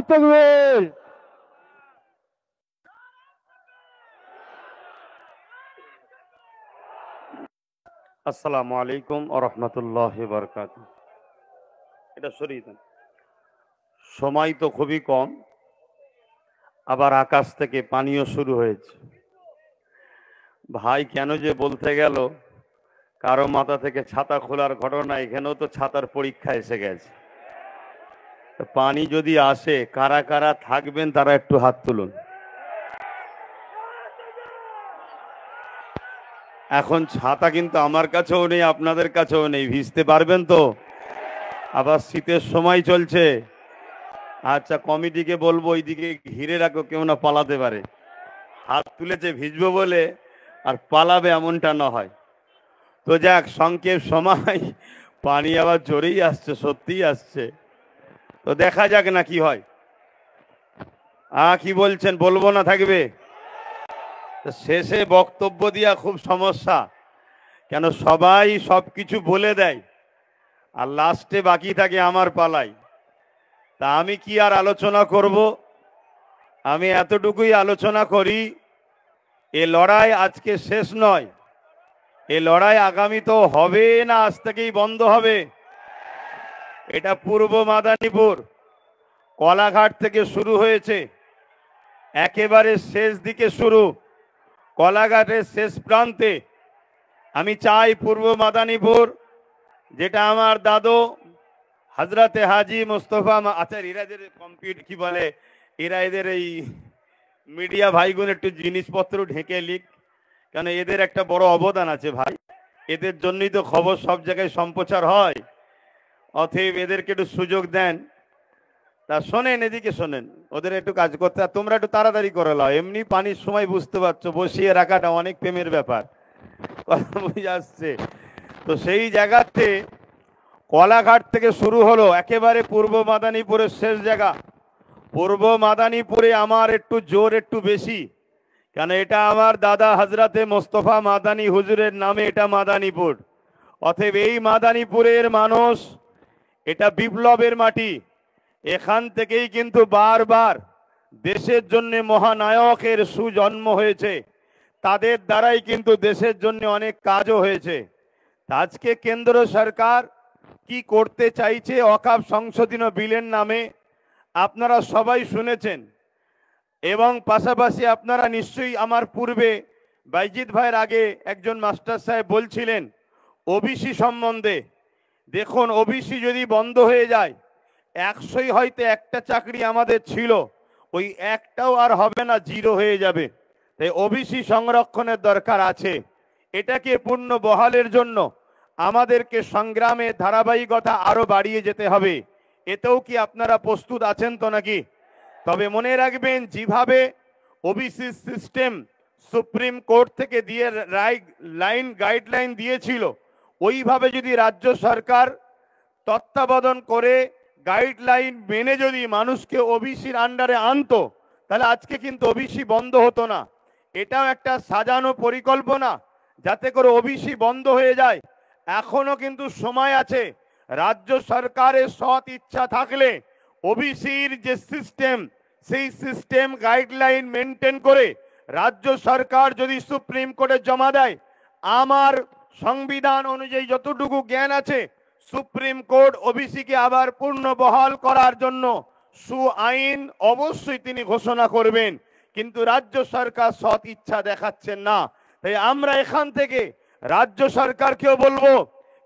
তাকবীর। আসসালামু আলাইকুম ওয়া রাহমাতুল্লাহি ওয়া বারাকাতুহু। এটা সরিয়ে দেন। সময় তো খুবই কম, আবার আকাশ থেকে পানিও শুরু হয়েছে। ভাই কেন যে বলতে গেল কারো মাথা থেকে ছাতা খোলার ঘটনা, এখানেও তো ছাতার পরীক্ষা এসে গেছে। তো পানি যদি আসে, কারা কারা থাকবেন তারা একটু হাত তুলুন। এখন ছাতা কিন্তু আমার কাছেও নেই, আপনাদের কাছেও নেই, ভিজতে পারবেন তো? আবার শীতের সময় চলছে। আচ্ছা, কমিটিকে বলবো ওইদিকে ঘিরে রাখো, কেউ না পালাতে পারে। হাত তুলেছে ভিজবো বলে আর পালাবে এমনটা না হয়। তো যাক, সংক্ষেপ সময়, পানি আবার জোরেই আসছে, সত্যিই আসছে। তো দেখা যাক না কি হয়। কি বলছেন, বলবো না থাকবে? তো শেষে বক্তব্য দিয়া খুব সমস্যা, কেন সবাই সব কিছু বলে দেয় আর লাস্টে বাকি থাকে আমার পালাই। তা আমি কি আর আলোচনা করব, আমি এতটুকুই আলোচনা করি, এ লড়াই আজকে শেষ নয়, এ লড়াই আগামী তো হবে না, আজ থেকেই বন্ধ হবে। এটা পূর্ব মাদারীপুর কলাঘাট থেকে শুরু হয়েছে, একেবারে শেষ দিকে শুরু, কলাঘাটের শেষ প্রান্তে। আমি চাই পূর্ব মাদারীপুর, যেটা আমার দাদু হজরতে হাজি মুস্তফা আচার, এরাদের কম্পিউট কি বলে, এরা এদের এই মিডিয়া ভাইগুলো একটু জিনিসপত্র ঢেকে লিখ, কেন এদের একটা বড় অবদান আছে ভাই, এদের জন্যই তো খবর সব জায়গায় সম্প্রচার হয়। অতএব এদেরকে একটু সুযোগ দেন। তা শোনেন, এদিকে শোনেন, ওদের একটু কাজ করতে, আর তোমরা একটু তাড়াতাড়ি করে লাও, এমনি পানির সময় বুঝতে পারছো বসিয়ে রাখাটা অনেক প্রেমের ব্যাপার, কথা বুঝে আসছে। তো সেই জায়গাতে কলাঘাট থেকে শুরু হলো, একেবারে পূর্ব মাদারীপুরের শেষ জায়গা। পূর্ব মাদারীপুরে আমার একটু জোর একটু বেশি, কেন এটা আমার দাদা হজরতে মোস্তফা মাদানী হুজুরের নামে এটা মাদারীপুর। অতএব এই মাদারীপুরের মানুষ, এটা বিপ্লবের মাটি, এখান থেকেই কিন্তু বারবার দেশের জন্য মহানায়কের সুজন্ম হয়েছে, তাদের দ্বারাই কিন্তু দেশের জন্য অনেক কাজও হয়েছে। আজকে কেন্দ্র সরকার কি করতে চাইছে ওয়াকফ সংশোধনী বিলের নামে, আপনারা সবাই শুনেছেন। এবং পাশাপাশি আপনারা নিশ্চয়ই আমার পূর্বে বাইজিৎ ভাইয়ের আগে একজন মাস্টার সাহেব বলছিলেন ওবিসি সম্বন্ধে। দেখুন, ওবিসি যদি বন্ধ হয়ে যায়, 100ই হয়তো একটা চাকরি আমাদের ছিল, ওই একটাও আর হবে না, জিরো হয়ে যাবে। তাই ওবিসি সংরক্ষণের দরকার আছে। এটাকে পূর্ণ বহালের জন্য আমাদেরকে সংগ্রামে ধারাবাহিকতা আরো বাড়িয়ে যেতে হবে। এতেও কি আপনারা প্রস্তুত আছেন তো নাকি? তবে মনে রাখবেন, যেভাবে ওবিসি সিস্টেম সুপ্রিম কোর্ট থেকে দিয়ে লাইন গাইডলাইন দিয়েছিল, ওইভাবে যদি রাজ্য সরকার তত্ত্বাবধান করে গাইডলাইন মেনে যদি মানুষকে ওবিসির আন্ডারে আনতো, তাহলে আজকে কিন্তু ওবিসি বন্ধ হতো না। এটাও একটা সাজানো পরিকল্পনা, যাতে করে ওবিসি বন্ধ হয়ে যায়। এখনো কিন্তু সময় আছে, রাজ্য সরকারের সৎ ইচ্ছা থাকলে ওবিসির যে সিস্টেম, সেই সিস্টেম গাইডলাইন মেনটেন করে রাজ্য সরকার যদি সুপ্রিম কোর্টে জমা দেয়, আমার সংবিধান অনুযায়ী যতটুকু জ্ঞান আছে, সুপ্রিম কোর্ট ওবিসিকে আবার পূর্ণ বহাল করার জন্য আইন অবশ্যই তিনি ঘোষণা করবেন। কিন্তু রাজ্য সরকার সৎ ইচ্ছা দেখাচ্ছেন না। তাই আমরা এখান থেকে রাজ্য সরকারকেও বলবো,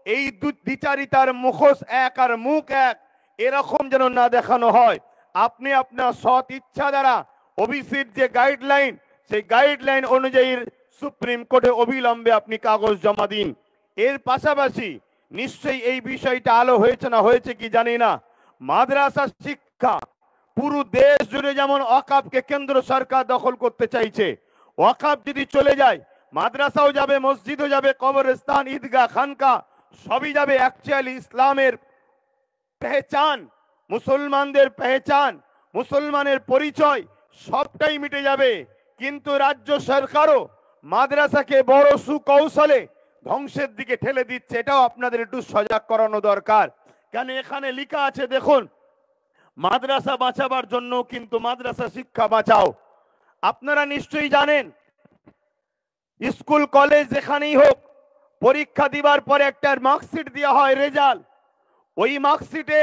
এই দ্বিচারিতার মুখোশ এক আর মুখ এক, এরকম যেন না দেখানো হয়। আপনি আপনার সৎ ইচ্ছা দ্বারা ওবিসির যে গাইডলাইন, সেই গাইডলাইন অনুযায়ী সুপ্রিম কোর্টে অবিলম্বে আপনি কাগজ জমা দিন। এর পাশাপাশি নিশ্চয়ই এই বিষয়টা আলো হয়েছে না হয়েছে কি জানি না, মাদ্রাসা শিক্ষা পুরো দেশ জুড়ে যেমন ওয়াকফকে কেন্দ্র সরকার দখল করতে চাইছে, ওয়াকফ যদি চলে যায়, মাদ্রাসাও যাবে, মসজিদও যাবে, কবরস্থান, ঈদগাহ, খানকা সবই যাবে। অ্যাকচুয়ালি ইসলামের পেহচান, মুসলমানদের পেহচান, মুসলমানের পরিচয় সবটাই মিটে যাবে। কিন্তু রাজ্য সরকারও মাদ্রাসাকে বড় সুকৌশলে ধ্বংসের দিকে ঠেলে দিচ্ছে, এটাও আপনাদের একটু সজাগ করানো দরকার। কেন এখানে লেখা আছে, দেখুন, মাদ্রাসা বাঁচাবার জন্য কিন্তু মাদ্রাসা শিক্ষা বাঁচাও। আপনারা নিশ্চয়ই জানেন, স্কুল কলেজ যেখানেই হোক, পরীক্ষা দিবার পরে একটা মার্কশিট দেওয়া হয়, রেজাল্ট। ওই মার্কশিটে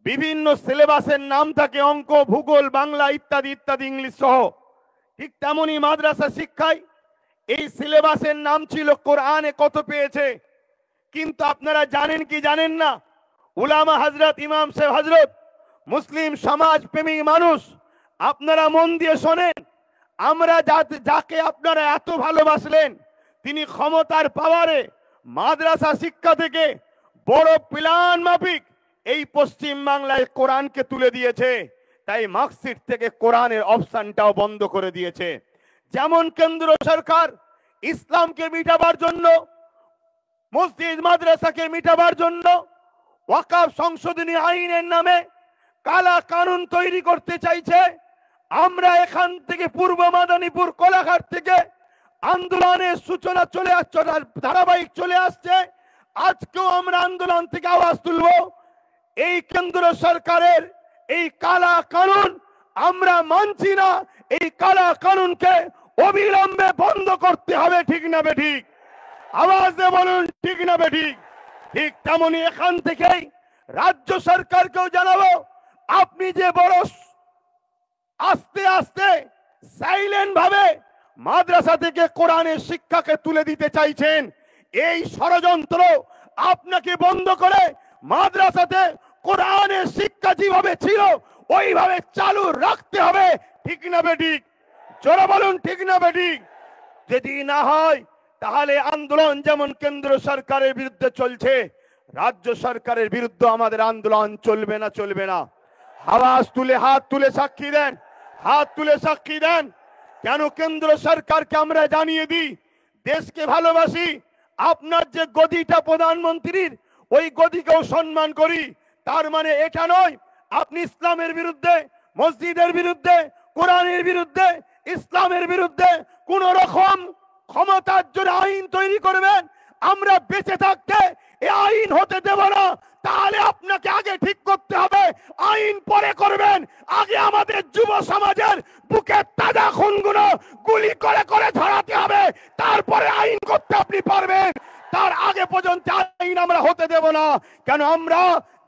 বিভিন্ন সিলেবাসের নাম থাকে, অঙ্ক, ভূগোল, বাংলা ইত্যাদি ইত্যাদি, ইংলিশ সহ। ঠিক তেমনই মাদ্রাসা শিক্ষায় এই সিলেবাসের নাম ছিল কোরআনে কত পেয়েছে। কিন্তু আপনারা জানেন কি জানেন না, উলামা হযরত, ইমাম সাহেব হযরত, মুসলিম সমাজ প্রেমী মানুষ, আপনারা মন দিয়ে শোনেন, আমরা যাকে আপনারা এত ভালোবাসলেন, তিনি ক্ষমতার পাওয়ারে মাদ্রাসা শিক্ষা থেকে বড় প্ল্যান মাফিক এই পশ্চিম বাংলায় কোরআনকে তুলে দিয়েছে। তাই মার্কশিট থেকে কোরআনের অপশনটাও বন্ধ করে দিয়েছে। যেমন কেন্দ্র সরকার ইসলামকে মিটাবার জন্য, মসজিদ মাদ্রাসাকে মিটাবার জন্য ওয়াকফ সংশোধনী আইনের নামে কালা কানুন তৈরি করতে চাইছে। আমরা এখান থেকে পূর্ব মাদারীপুর কোলাঘাট থেকে আন্দোলনের সূচনা চলে আসছে, ধারাবাহিক চলে আসছে। আজকেও আমরা আন্দোলন থেকে আওয়াজ তুলব, এই কেন্দ্র সরকারের এই কালা কানুন আমরা মানছি না। এই কালা কানুনকে অবিলম্বে বন্ধ করতে হবে, ঠিক না বেঠিক? আওয়াজ দিয়ে বলুন, ঠিক না বেঠিক? ঠিক তেমনি এখান থেকেই রাজ্য সরকারকেও জানাবো, আপনি যে বড় আস্তে আস্তে সাইলেন্ট ভাবে মাদ্রাসা থেকে কোরআনের শিক্ষাকে তুলে দিতে চাইছেন, এই ষড়যন্ত্র আপনাকে বন্ধ করে মাদ্রাসাতে কোরআনের শিক্ষা যেভাবে ছিল ওইভাবে চালু রাখতে হবে, ঠিক না বেঠিক? জোরে বলুন, ঠিক না বেঠিক? যদি না হয় তাহলে আন্দোলন যেমন কেন্দ্র সরকারের বিরুদ্ধে চলছে, রাজ্য সরকারের বিরুদ্ধে আমাদের আন্দোলন চলবে না, চলবে না। আওয়াজ তুলে, হাত তুলে সাক্ষী দেন, হাত তুলে সাক্ষী দেন। কেন কেন্দ্র সরকারকে আমরা জানিয়ে দিই, দেশকে ভালোবাসি, আপনার যে গদিটা প্রধানমন্ত্রীর, ওই গদিকেও সম্মান করি। তার মানে এটা নয় আপনি ইসলামের বিরুদ্ধে, মসজিদের বিরুদ্ধে, কোরআনের বিরুদ্ধে, ইসলামের বিরুদ্ধে কোন রকম ক্ষমতার জন্য আইন তৈরি করবেন। আমরা বেঁচে থাকতে এই আইন হতে দেব না। তাহলে আপনাকে আগে ঠিক করতে হবে, আইন পরে করবেন। আগে আমাদের যুব সমাজের বুকে তাজা খুনগুলো গুলি করে করে ধরাতে হবে, তারপরে আইন করতে আপনি পারবেন। তার আগে পর্যন্ত আইন আমরা হতে দেব না। কেন? আমরা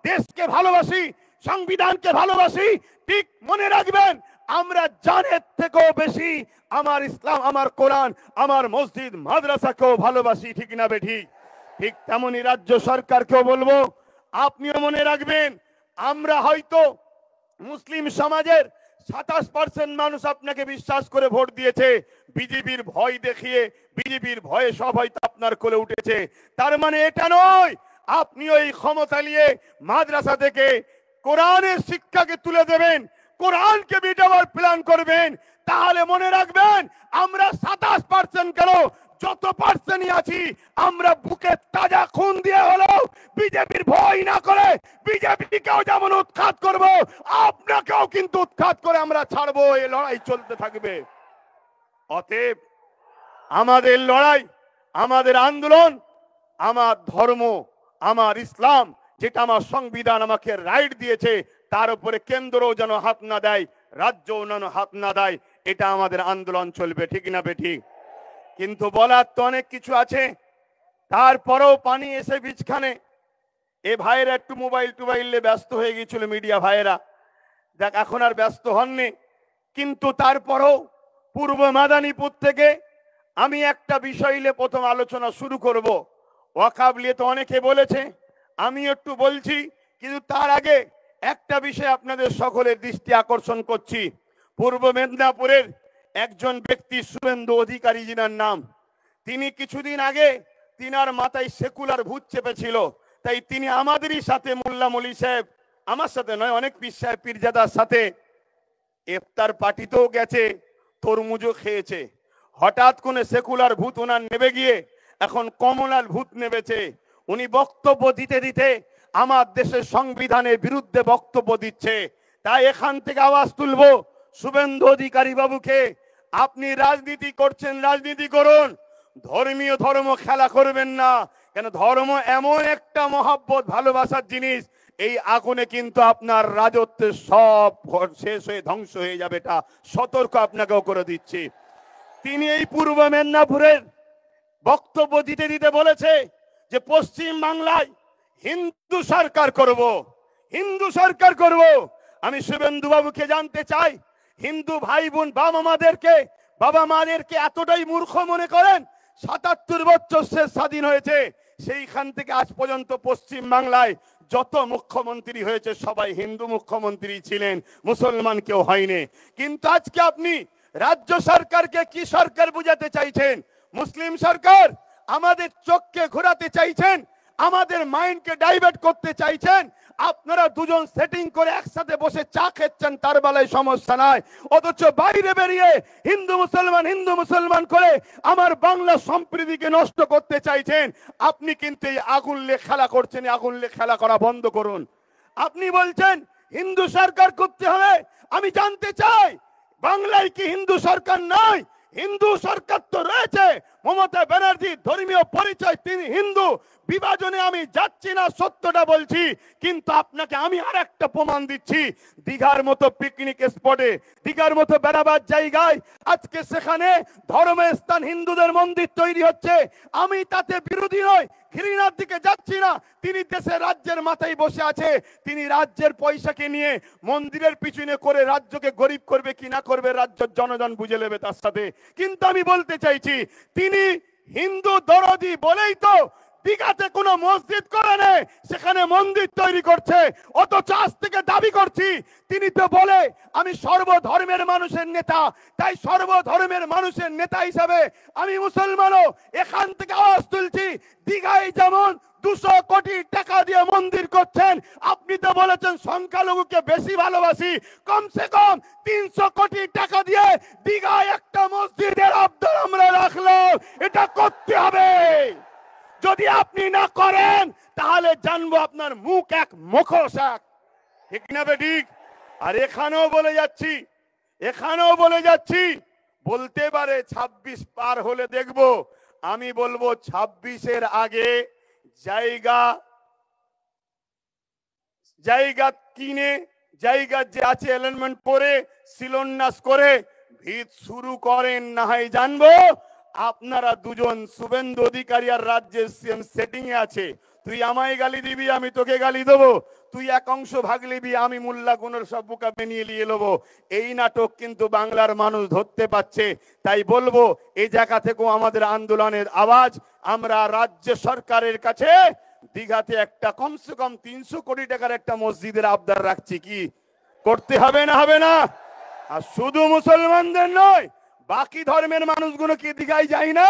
দেশকে ভালোবাসি, সংবিধানকে ভালোবাসি। ঠিক মনে রাখবেন, আমরা জানের থেকেও বেশি আমার ইসলাম, আমার কোরআন, আমার মসজিদ মাদ্রাসাকেও ভালোবাসি, ঠিক না বেঠিক? ঠিক তেমনি রাজ্য সরকারকেও বলবো, আপনিও মনে রাখবেন, আমরা হয়তো মুসলিম সমাজের 27% মানুষ আপনাকে বিশ্বাস করে ভোট দিয়েছে, বিজেপির ভয় দেখিয়ে, বিজেপির ভয়ে সব হয়তো আপনার কোলে উঠেছে। তার মানে এটা নয় আপনিও এই ক্ষমতা নিয়ে মাদ্রাসা থেকে কোরআনের শিক্ষাকে তুলে দেবেন, কোরআনকে মিটাবার প্ল্যান করবেন। তাহলে মনে রাখবেন, আমরা 27% কেন, যত পার্সেন্টই আছি, আমরা বুকে তাজা খুন দিয়ে হলো বিজেপির ভয় না করে বিজেপিকেও যেমন উৎখাত করব, আপনাকেও কিন্তু উৎখাত করে আমরা ছাড়বো। এই লড়াই চলতে থাকবে। অতএব আমাদের লড়াই, আমাদের আন্দোলন, আমার ধর্ম, আমার ইসলাম, যেটা আমার সংবিধান আমাকে রাইট দিয়েছে, তার উপরে কেন্দ্রও যেন হাত না দেয়, রাজ্যও যেন হাত না দেয়। এটা আমাদের আন্দোলন চলবে, ঠিক না বেঠিক? কিন্তু বলার তো অনেক কিছু আছে, তারপরেও পানি এসে বীজখানে। এ ভাইয়েরা একটু মোবাইল টোবাইলে ব্যস্ত হয়ে গিয়েছিল, মিডিয়া ভাইয়েরা, দেখ এখন আর ব্যস্ত হননি। কিন্তু তারপরেও পূর্ব মাদারীপুর থেকে আমি একটা বিষয় নিয়ে প্রথম আলোচনা শুরু করব। ওয়াকফ নিয়ে তো অনেকে বলেছে, আমি একটু বলছি, কিন্তু তার আগে একটা বিষয় আপনাদের সকলের দৃষ্টি আকর্ষণ করছি। পূর্ব মেদিনীপুরের একজন ব্যক্তি শুভেন্দু অধিকারী জিনার নাম, তিনি কিছুদিন আগে তিনার মাথায় সেকুলার ভূত চেপেছিল। তাই তিনি আমাদেরই সাথে, মোল্লা মলি সাহেব, আমার সাথে নয়, অনেক পীর সাহেব পীরজাদার সাথে ইফতার পার্টিতেও গেছে, তরমুজও খেয়েছে। হঠাৎ করে সেকুলার ভূত ওনার নেবে গিয়ে এখন কমলার ভূত নেবেছে। উনি বক্তব্য দিতে দিতে আমার দেশের সংবিধানের বিরুদ্ধে বক্তব্য দিচ্ছে। তাই এখান থেকে আওয়াজ তুলবো, শুভেন্দু অধিকারী বাবুকে, আপনি রাজনীতি করছেন, রাজনীতি করুন, ধর্মীয় ধর্ম খেলা করবেন না। কেন? ধর্ম এমন একটা মহব্বত, ভালোবাসার জিনিস, এই আগুনে কিন্তু আপনার রাজত্বের সব শেষ হয়ে ধ্বংস হয়ে যাবে, এটা সতর্ক আপনাকেও করে দিচ্ছি। তিনি এই পূর্ব মেদিনীপুরের বক্তব্য দিতে দিতে বলেছে যে পশ্চিম বাংলায় হিন্দু সরকার করব, হিন্দু সরকার করব। আমি শুভেন্দু বাবুকে জানতে চাই, হিন্দু ভাই বোন বাবা মাদেরকে এতটাই মূর্খ মনে করেন? ৭৭ বছর সে স্বাধীন হয়েছে, সেইখান থেকে আজ পর্যন্ত পশ্চিম বাংলায় যত মুখ্যমন্ত্রী হয়েছে সবাই হিন্দু মুখ্যমন্ত্রী ছিলেন, মুসলমান কেউ হয়নি। কিন্তু আজকে আপনি রাজ্য সরকারকে কি সরকার বুঝাতে চাইছেন? মুসলিম সরকার। আমাদের চোখকে ঘোরাতে চাইছেন, আমাদের মাইন্ডকে ডাইভার্ট করতে চাইছেন। আপনারা দুজন সেটিং করে একসাথে বসে চা খেচ্ছেন, তার বেলায় সমস্যা নাই, অথচ বাইরে বেরিয়ে হিন্দু মুসলমান করে আমার বাংলা সম্প্রীতিকে নষ্ট করতে চাইছেন। আপনি কিন্তু এই আগুন লেগে খেলা করছেন, আগুন লেগে খেলা করা বন্ধ করুন। আপনি বলছেন হিন্দু সরকার করতে হবে। আমি জানতে চাই, বাংলায় কি হিন্দু সরকার নাই? হিন্দু সরকার তো রয়েছে। মমতা ব্যানার্জি ধর্মীয় পরিচয়, তিনি হিন্দু। বিভাজনে আমি যাচ্ছি না, সত্যটা বলছি। কিন্তু আপনাকে আমি আর একটা প্রমাণ দিচ্ছি। দীঘার মতো পিকনিক স্পটে, দীঘার মতো বেড়াবার জায়গায় আজকে সেখানে ধর্মের স্থান, হিন্দুদের মন্দির তৈরি হচ্ছে। আমি তাতে বিরোধী নই, ঘৃণার দিকে যাচ্ছি না। তিনি দেশের রাজ্যের মাথায় বসে আছে, তিনি রাজ্যের পয়সাকে নিয়ে মন্দিরের পিছনে করে রাজ্যকে গরিব করবে কি না করবে রাজ্যের জনগণ বুঝে নেবে তার সাথে। কিন্তু আমি বলতে চাইছি, তিনি হিন্দু দরদি বলেই তো দীঘাতে কোনো মসজিদ করে নেই, সেখানে মন্দির তৈরি করছে। অথচ আজ থেকে দাবি করছি, তিনি তো বলে আমি সর্বধর্মের মানুষের নেতা, তাই সর্বধর্মের মানুষের নেতা হিসাবে আমি মুসলমানও এখান থেকে আওয়াজ তুলছি। দীঘায় যেমন 200 কোটি টাকা দিয়ে মন্দির করছেন, আপনি তো বলেছেন সংখ্যালঘুকে বেশি ভালোবাসি, কমসে কম 300 কোটি টাকা দিয়ে দীঘায় একটা মসজিদের আবদার আমরা রাখলাম। এটা করতে হবে। যদি আপনি না করেন তাহলে জানবো আপনার মুখ এক মুখোশ এক, ঠিক না বেঠিক? আর এখানেও বলে যাচ্ছি, বলতে পারে 26 পার হলে দেখবো। আমি বলবো 26-এর আগে জায়গা কিনে, জায়গা যে আছে এলাইনমেন্ট করে শিলান্যাস করে ভিত শুরু করেন, না হয় জানবো। আপনারা দুজন, শুভেন্দু অধিকারী আর রাজ্যের সিএম সেটিং এ আছে। তুই আমায় গালি দিবি, আমি তোকে গালি দেবো। তুই এক অংশ ভাগ নিবি, আমি মোল্লা গুণের সব বোকা বানিয়ে নিয়ে নেবো। এই নাটক কিন্তু বাংলার মানুষ ধরতে পারছে। তাই বলবো, এই জায়গা থেকেও আমাদের আন্দোলনের আওয়াজ আমরা রাজ্য সরকারের কাছে দীঘাতে একটা কমসে কম 300 কোটি টাকার একটা মসজিদের আবদার রাখছি। কি করতে হবে না হবে না? আর শুধু মুসলমানদের নয়, বাকি ধর্মের মানুষগুলো কি দীঘায় যায় না?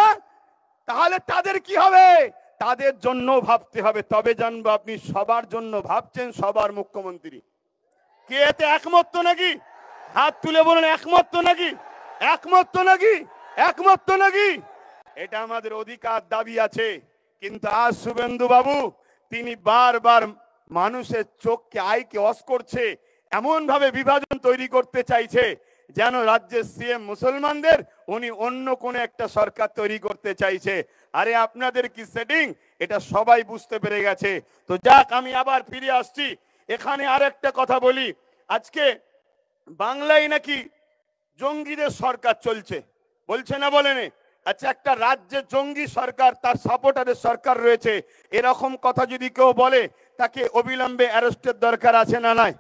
তাহলে তাদের কি হবে? তাদের জন্য ভাবতে হবে। তবে জানবো আপনি সবার জন্য ভাবছেন, সবার মুখ্যমন্ত্রী। কে এতে একমত তো নাকি? হাত তুলে বলুন, একমত তো নাকি? একমত তো নাকি? একমত তো নাকি? এটা আমাদের অধিকার, দাবি আছে। কিন্তু আজ শুভেন্দু বাবু তিনি বারবার মানুষের চোখকে, আইকে অস করছে, এমন ভাবে বিভাজন তৈরি করতে চাইছে যেন রাজ্যের সিএম মুসলমানদের, উনি অন্য কোন একটা সরকার তৈরি করতে চাইছে। আরে আপনাদের কি সেটিং, এটা সবাই বুঝতে পেরে গেছে। তো যাক, আমি আবার ফিরে আসছি। এখানে আরেকটা কথা বলি, আজকে বাংলায় নাকি জঙ্গিদের সরকার চলছে, বলছে না বলেনি? আচ্ছা, একটা রাজ্যে জঙ্গি সরকার, তার সাপোর্টারের সরকার রয়েছে, এরকম কথা যদি কেউ বলে তাকে অবিলম্বে অ্যারেস্টের দরকার আছে না নাই?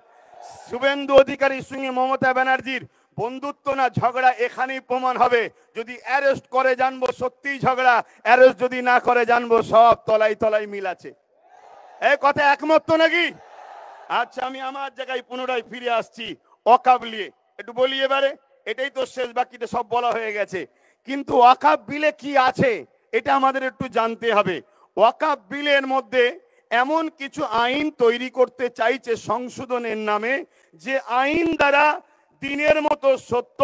শুভেন্দু অধিকারীর সঙ্গে মমতা ব্যানার্জির বন্ধুত্ব না ঝগড়া এখানেই প্রমাণ হবে। যদি অ্যারেস্ট করে জানবো সত্যিই ঝগড়া, অ্যারেস্ট যদি না করে জানবো সব তলায় তলায় মিল আছে। এই কথা একমত তো নাকি? আচ্ছা, আমি আমার জায়গায় পুনরায় ফিরে আসছি। ওয়াকফ নিয়ে একটু বলি এবারে, এটাই তো শেষ, বাকিটা সব বলা হয়ে গেছে। কিন্তু ওয়াকফ বিলে কি আছে এটা আমাদের একটু জানতে হবে। ওয়াকফ বিলের মধ্যে এমন কিছু আইন তৈরি করতে চাইছে সংশোধনের নামে, যে আইন দ্বারা দিনের মতো সত্য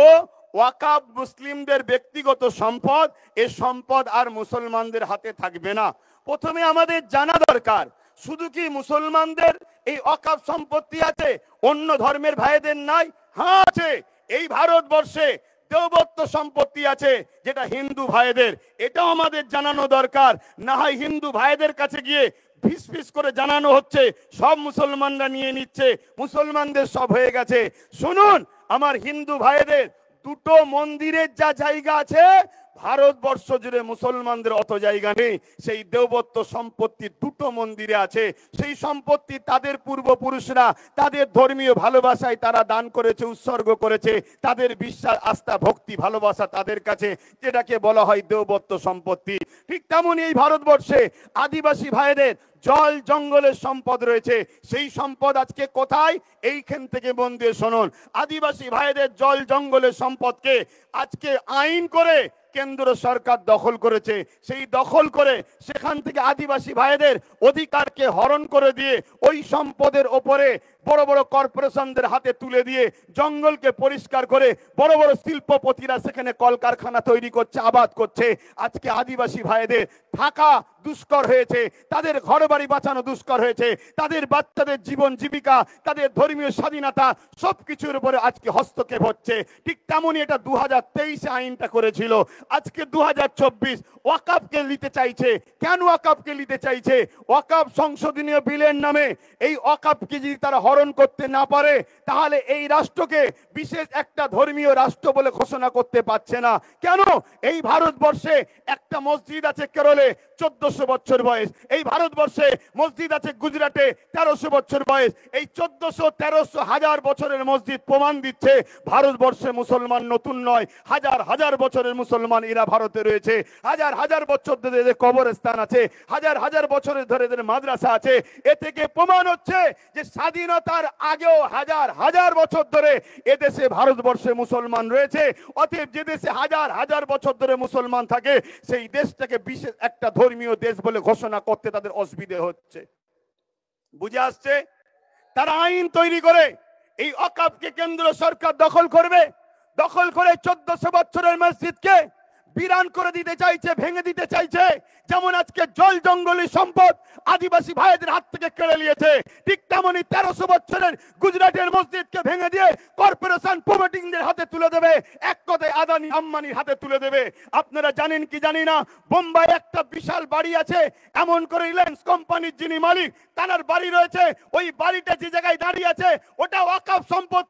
ওয়াকফ মুসলিমদের ব্যক্তিগত সম্পদ, এ সম্পদ আর মুসলমানদের হাতে থাকবে না। প্রথমে আমাদের জানা দরকার, শুধু কি মুসলমানদের এই ওয়াকফ সম্পত্তি আছে, অন্য ধর্মের ভাইদের নাই? হ্যাঁ আছে। এই ভারতবর্ষে দেবত্ব সম্পত্তি আছে যেটা হিন্দু ভাইদের, এটাও আমাদের জানানো দরকার। না হয় হিন্দু ভাইদের কাছে গিয়ে ফিস ফিস করে জানানো হচ্ছে সব মুসলমানরা নিয়ে নিচ্ছে, মুসলমানদের সব হয়ে গেছে। শুনুন আমার হিন্দু ভাইদের, দুটো মন্দিরের যা জায়গা আছে ভারতবর্ষ জুড়ে মুসলমানদের অত জায়গা নেই। সেই দেবত্ব সম্পত্তি দুটো মন্দিরে আছে। সেই সম্পত্তি তাদের পূর্বপুরুষরা তাদের ধর্মীয় ভালোবাসায় তারা দান করেছে, উৎসর্গ করেছে। তাদের বিশ্বাস, আস্থা, ভক্তি, ভালোবাসা তাদের কাছে, যেটাকে বলা হয় দেবত্ব সম্পত্তি। ঠিক তেমনই এই ভারতবর্ষে আদিবাসী ভাইদের জল জঙ্গলের সম্পদ রয়েছে। সেই সম্পদ আজকে কোথায়? এইখান থেকে মন দিয়ে শুনুন। আদিবাসী ভাইদের জল জঙ্গলের সম্পদকে আজকে আইন করে কেন্দ্র সরকার দখল করেছে। সেই দখল করে সেখান থেকে আদিবাসী ভাইদের অধিকারকে হরণ করে দিয়ে ওই সম্পদের ওপরে বড় বড় কর্পোরেশনদের হাতে তুলে দিয়ে জঙ্গলকে পরিষ্কার করে বড় বড় শিল্পপতিরা সেখানে কলকারখানা তৈরি করছে, আবাদ করছে। আজকে আদিবাসী ভাইদের থাকা দুষ্কর হয়েছে, তাদের ঘর বাড়ি বাঁচানো দুষ্কর হয়েছে, তাদের বাচ্চাদের জীবন জীবিকা, তাদের ধর্মীয় স্বাধীনতা সবকিছুর উপরে আজকে হস্তক্ষেপ হচ্ছে। ঠিক তেমনই এটা 2023 আইনটা করেছিল। আজকে 2024 ওয়াকাফকে নিতে চাইছে। কেন ওয়াকাফকে নিতে চাইছে? ওয়াকাফ সংশোধনীয় বিলের নামে এই ওয়াকাফকে যদি তারা হরণ করতে না পারে তাহলে এই রাষ্ট্রকে বিশেষ একটা ধর্মীয় রাষ্ট্র বলে ঘোষণা করতে পারছে না। কেন? এই ভারতবর্ষে একটা মসজিদ আছে কেরলে 1400 বছর বয়স, এই ভারতবর্ষে মসজিদ আছে গুজরাটে 1300 বছর বয়স। এই 1400, 1300, 1000 বছরের মসজিদ প্রমাণ দিচ্ছে ভারতবর্ষে মুসলমান নতুন নয়। হাজার হাজার বছরের মুসলমান এরা ভারতে রয়েছে। হাজার হাজার বছর ধরে এদের কবরস্থান আছে, হাজার হাজার বছরের ধরে এদের মাদ্রাসা আছে। এ থেকে প্রমাণ হচ্ছে যে স্বাধীনতার আগেও হাজার হাজার বছর ধরে এদেশে ভারতবর্ষে মুসলমান রয়েছে। অতএব যে দেশে হাজার হাজার বছর ধরে মুসলমান থাকে সেই দেশটাকে বিশেষ একটা ধর্মীয় দেশ বলে ঘোষণা করতে তাদের অসুবিধা হচ্ছে। বুঝে আসছে? তারা আইন তৈরি করে এই ওয়াকাফকে কেন্দ্র সরকার দখল করবে। দখল করে 1400 বছরের মসজিদকে বিরান করে দিতে চাইছে, ভেঙে দিতে চাইছে। যেমন আজকে জল জঙ্গলের সম্পদ আদিবাসী ভাইদের হাত থেকে কেড়ে নিয়েছে, ঠিক তেমনি 1300 বছরের গুজরাটের মসজিদকে ভেঙে দিয়ে কর্পোরেশন প্রমোটিংদের হাতে তুলে দেবে। এক কথায় আদানি আম্বানির হাতে তুলে দেবে। আপনারা জানেন কি জানি না, বোম্বাই একটা বিশাল বাড়ি আছে, এমন করে রিলায়েন্স কোম্পানির যিনি মালিক তার বাড়ি রয়েছে। ওই বাড়িটা যে জায়গায় দাঁড়িয়ে আছে ওটা ওয়াকাফ সম্পদ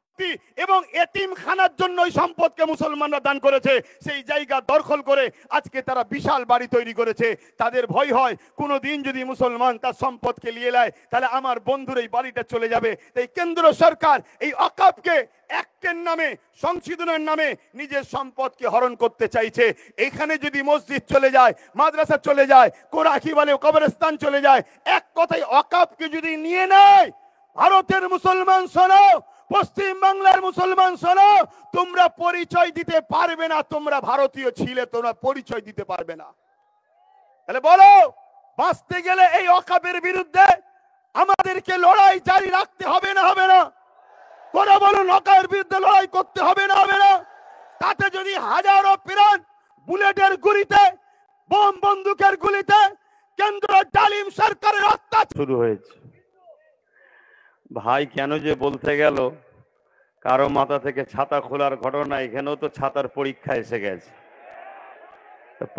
এবং এতিমখানার জন্য ওই সম্পদকে মুসলমানরা দান করেছে। সেই জায়গা দখল করে আজকে তারা বিশাল বাড়ি তৈরি করেছে। তাদের ভয় হয় কোনোদিন যদি মুসলমান তার সম্পদকে নিয়ে নেয় তাহলে আমার বন্ধুর এই বাড়িটা চলে যাবে। তাই কেন্দ্র সরকার এই ওয়াকাফকে অ্যাক্টের নামে, সংশোধনের নামে নিজের সম্পদকে হরণ করতে চাইছে। এখানে যদি মসজিদ চলে যায়, মাদ্রাসা চলে যায়, কোরাকি বলে কবরস্থান চলে যায়, এক কথায় ওয়াকাফকে যদি নিয়ে নেয়, ভারতের মুসলমান শোনো, পশ্চিম বাংলার মুসলমান শোনো, তোমরা পরিচয় দিতে পারবে না তোমরা ভারতীয় ছিলে, তোমরা পরিচয় দিতে পারবে না। তাহলে বলো, বাঁচতে গেলে এই ওয়াকাফের বিরুদ্ধে আমাদেরকে লড়াই জারি রাখতে হবে না হবে না? করে বলুন, ওয়াকাফের বিরুদ্ধে লড়াই করতে হবে না হবে না? তাতে যদি হাজারো প্রাণ বুলেটের গুলিতে, বোম বন্দুকের গুলিতে কেন্দ্র ডালিম সরকারের অত্যাচার শুরু হয়েছে। ভাই কেন যে বলতে গেল, কারো মাথা থেকে ছাতা খোলার ঘটনা, এখানেও তো ছাতার পরীক্ষা এসে গেছে।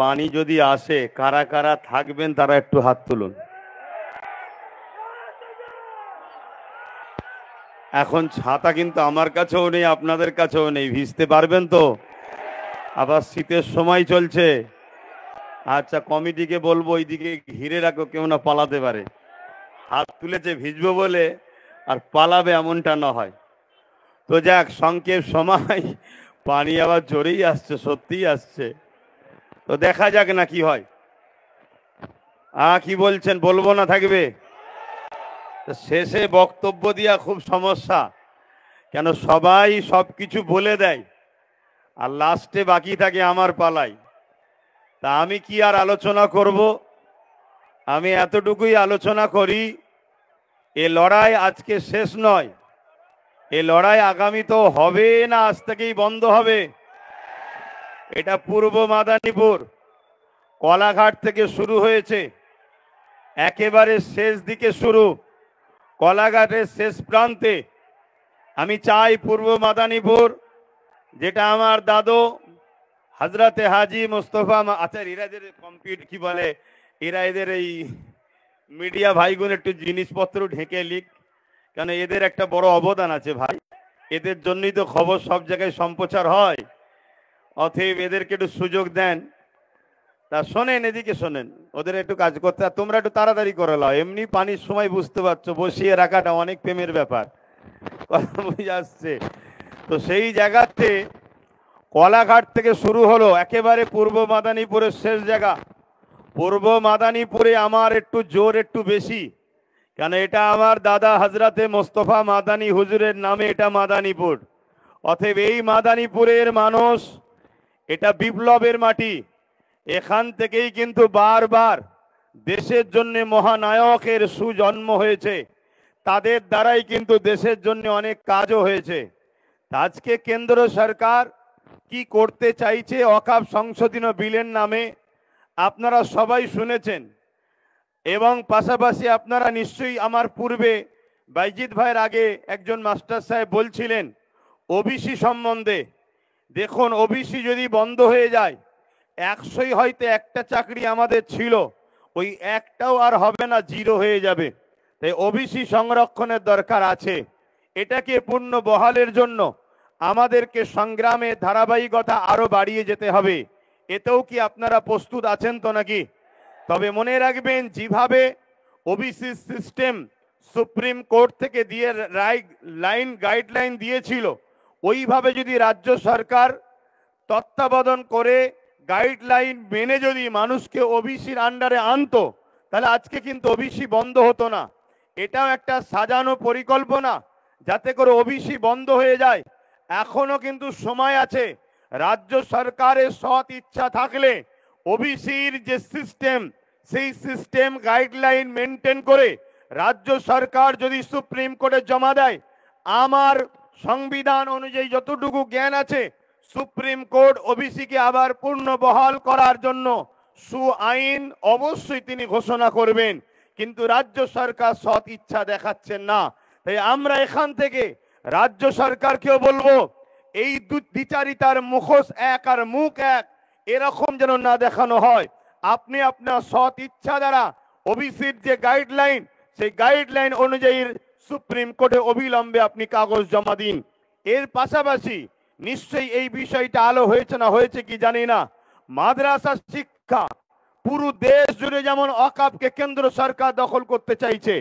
পানি যদি আসে, কারা কারা থাকবেন তারা একটু হাত তুলুন। এখন ছাতা কিন্তু আমার কাছেও নেই, আপনাদের কাছেও নেই, ভিজতে পারবেন তো? আবার শীতের সময় চলছে। আচ্ছা, কমিটিকে বলবো ওইদিকে ঘিরে রাখো, কেউ না পালাতে পারে। হাত তুলেছে ভিজবো বলে আর পালাবে এমনটা না হয়। তো যাক, সংক্ষেপ সময়, পানি আবার জোরেই আসছে, সত্যিই আসছে। তো দেখা যাক না কি হয়। কি বলছেন? বলবো না থাকবে? শেষে বক্তব্য দিয়া খুব সমস্যা, কেন সবাই সবকিছু বলে দেয় আর লাস্টে বাকি থাকে আমার পালাই। তা আমি কি আর আলোচনা করব? আমি এতটুকুই আলোচনা করি, এ লড়াই আজকে শেষ নয়। এ লড়াই আগামী তো হবে না, আজ থেকেই বন্ধ হবে। এটা পূর্ব মাদারীপুর কলাঘাট থেকে শুরু হয়েছে, একেবারে শেষ দিকে শুরু, কলাঘাটের শেষ প্রান্তে। আমি চাই পূর্ব মাদারীপুর, যেটা আমার দাদু হজরতে হাজি মুস্তফা, আচ্ছা এরা এদের কম্পিউটার কি বলে, এরা এদের এই মিডিয়া ভাইগুন একটু জিনিসপত্র ঢেকে লিখ, কারণ এদের একটা বড় অবদান আছে ভাই, এদের জন্যই তো খবর সব জায়গায় সম্প্রচার হয়। অতএব এদেরকে একটু সুযোগ দেন। তা শোনেন, এদিকে শোনেন, ওদের একটু কাজ করতে, আর তোমরা একটু তাড়াতাড়ি করে লাও। এমনি পানির সময় বুঝতে পারছো বসিয়ে রাখাটা অনেক প্রেমের ব্যাপার, কথা বুঝে আসছে। তো সেই জায়গাতে কলাঘাট থেকে শুরু হলো একেবারে পূর্ব মাদারীপুরের শেষ জায়গা। পূর্ব মাদারীপুরে আমার একটু জোর একটু বেশি, কেন এটা আমার দাদা হজরতে মোস্তফা মাদানী হুজুরের নামে এটা মাদারীপুর। অতএব এই মাদারীপুরের মানুষ, এটা বিপ্লবের মাটি। এখান থেকেই কিন্তু বারবার দেশের জন্য মহানায়কের সুজন্ম হয়েছে, তাদের দ্বারাই কিন্তু দেশের জন্য অনেক কাজও হয়েছে। আজকে কেন্দ্র সরকার কি করতে চাইছে ওয়াকফ সংশোধনী বিলের নামে আপনারা সবাই শুনেছেন, এবং পাশাপাশি আপনারা নিশ্চয়ই আমার পূর্বে বাইজিৎ ভাইয়ের আগে একজন মাস্টার সাহেব বলছিলেন ওবিসি সম্বন্ধে। দেখুন, ওবিসি যদি বন্ধ হয়ে যায়, 100ই হয়তো একটা চাকরি আমাদের ছিল, ওই একটাও আর হবে না, জিরো হয়ে যাবে। তাই ওবিসি সংরক্ষণের দরকার আছে। এটাকে পূর্ণ বহালের জন্য আমাদেরকে সংগ্রামে ধারাবাহিকতা আরো বাড়িয়ে যেতে হবে। এতেও কি আপনারা প্রস্তুত আছেন তো নাকি? তবে মনে রাখবেন, যেভাবে ওবিসি সিস্টেম সুপ্রিম কোর্ট থেকে দিয়ে লাইন গাইডলাইন দিয়েছিল, ওইভাবে যদি রাজ্য সরকার তত্ত্বাবধান করে গাইডলাইন মেনে যদি মানুষকে ওবিসির আন্ডারে আনতো, তাহলে আজকে কিন্তু ওবিসি বন্ধ হতো না। এটাও একটা সাজানো পরিকল্পনা যাতে করে ওবিসি বন্ধ হয়ে যায়। এখনো কিন্তু সময় আছে। রাজ্য সরকারের সৎ ইচ্ছা থাকলে ওবিসির যে সিস্টেম, সেই সিস্টেম গাইডলাইন মেনটেন করে রাজ্য সরকার যদি সুপ্রিম কোর্টে জমা দেয়, আমার সংবিধান অনুযায়ী যতটুকু জ্ঞান আছে, সুপ্রিম কোর্ট ওবিসিকে আবার পূর্ণ বহাল করার জন্য আইন অবশ্যই তিনি ঘোষণা করবেন। কিন্তু রাজ্য সরকার সৎ ইচ্ছা দেখাচ্ছেন না। তাই আমরা এখান থেকে রাজ্য সরকারকেও বলবো, এই দ্বিচারিতার মুখোশ এক আর মুখ এক, এরকম যেন না দেখানো হয়। আপনি আপনার সৎ ইচ্ছা দ্বারা ওবিসির যে গাইডলাইন, সেই গাইডলাইন অনুযায়ী সুপ্রিম কোর্টে অবিলম্বে আপনি কাগজ জমা দিন। এর পাশাপাশি নিশ্চয়ই এই বিষয়টা আলো হয়েছে না হয়েছে কি জানি না, মাদ্রাসা শিক্ষা পুরো দেশ জুড়ে যেমন ওয়াকফকে কেন্দ্র সরকার দখল করতে চাইছে,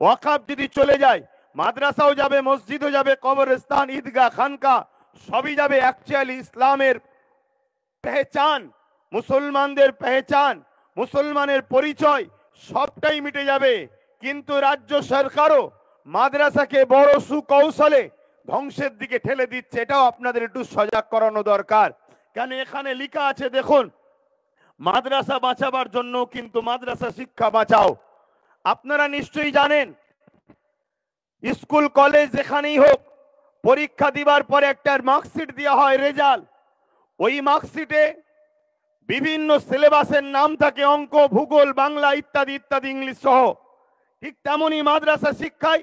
ওয়াকফ যদি চলে যায়, মাদ্রাসাও যাবে, মসজিদও যাবে, কবরস্থান, ঈদগাহ, খানকা সবই যাবে। অ্যাকচুয়ালি ইসলামের পেহচান, মুসলমানদের পেহচান, মুসলমানের পরিচয় সবটাই মিটে যাবে। কিন্তু রাজ্য সরকারও মাদ্রাসাকে বড় সুকৌশলে ধ্বংসের দিকে ঠেলে দিচ্ছে। এটাও আপনাদের একটু সজাগ করানো দরকার। কেন এখানে লেখা আছে, দেখুন, মাদ্রাসা বাঁচাবার জন্য কিন্তু মাদ্রাসা শিক্ষা বাঁচাও। আপনারা নিশ্চয়ই জানেন, স্কুল কলেজ যেখানেই হোক, পরীক্ষা দিবার পরে একটা মার্কশিট দেওয়া হয়, রেজাল্ট। ওই মার্কশিটে বিভিন্ন সিলেবাসের নাম থাকে, অঙ্ক, ভূগোল, বাংলা ইত্যাদি ইত্যাদি, ইংলিশ সহ। ঠিক তেমনই মাদ্রাসা শিক্ষায়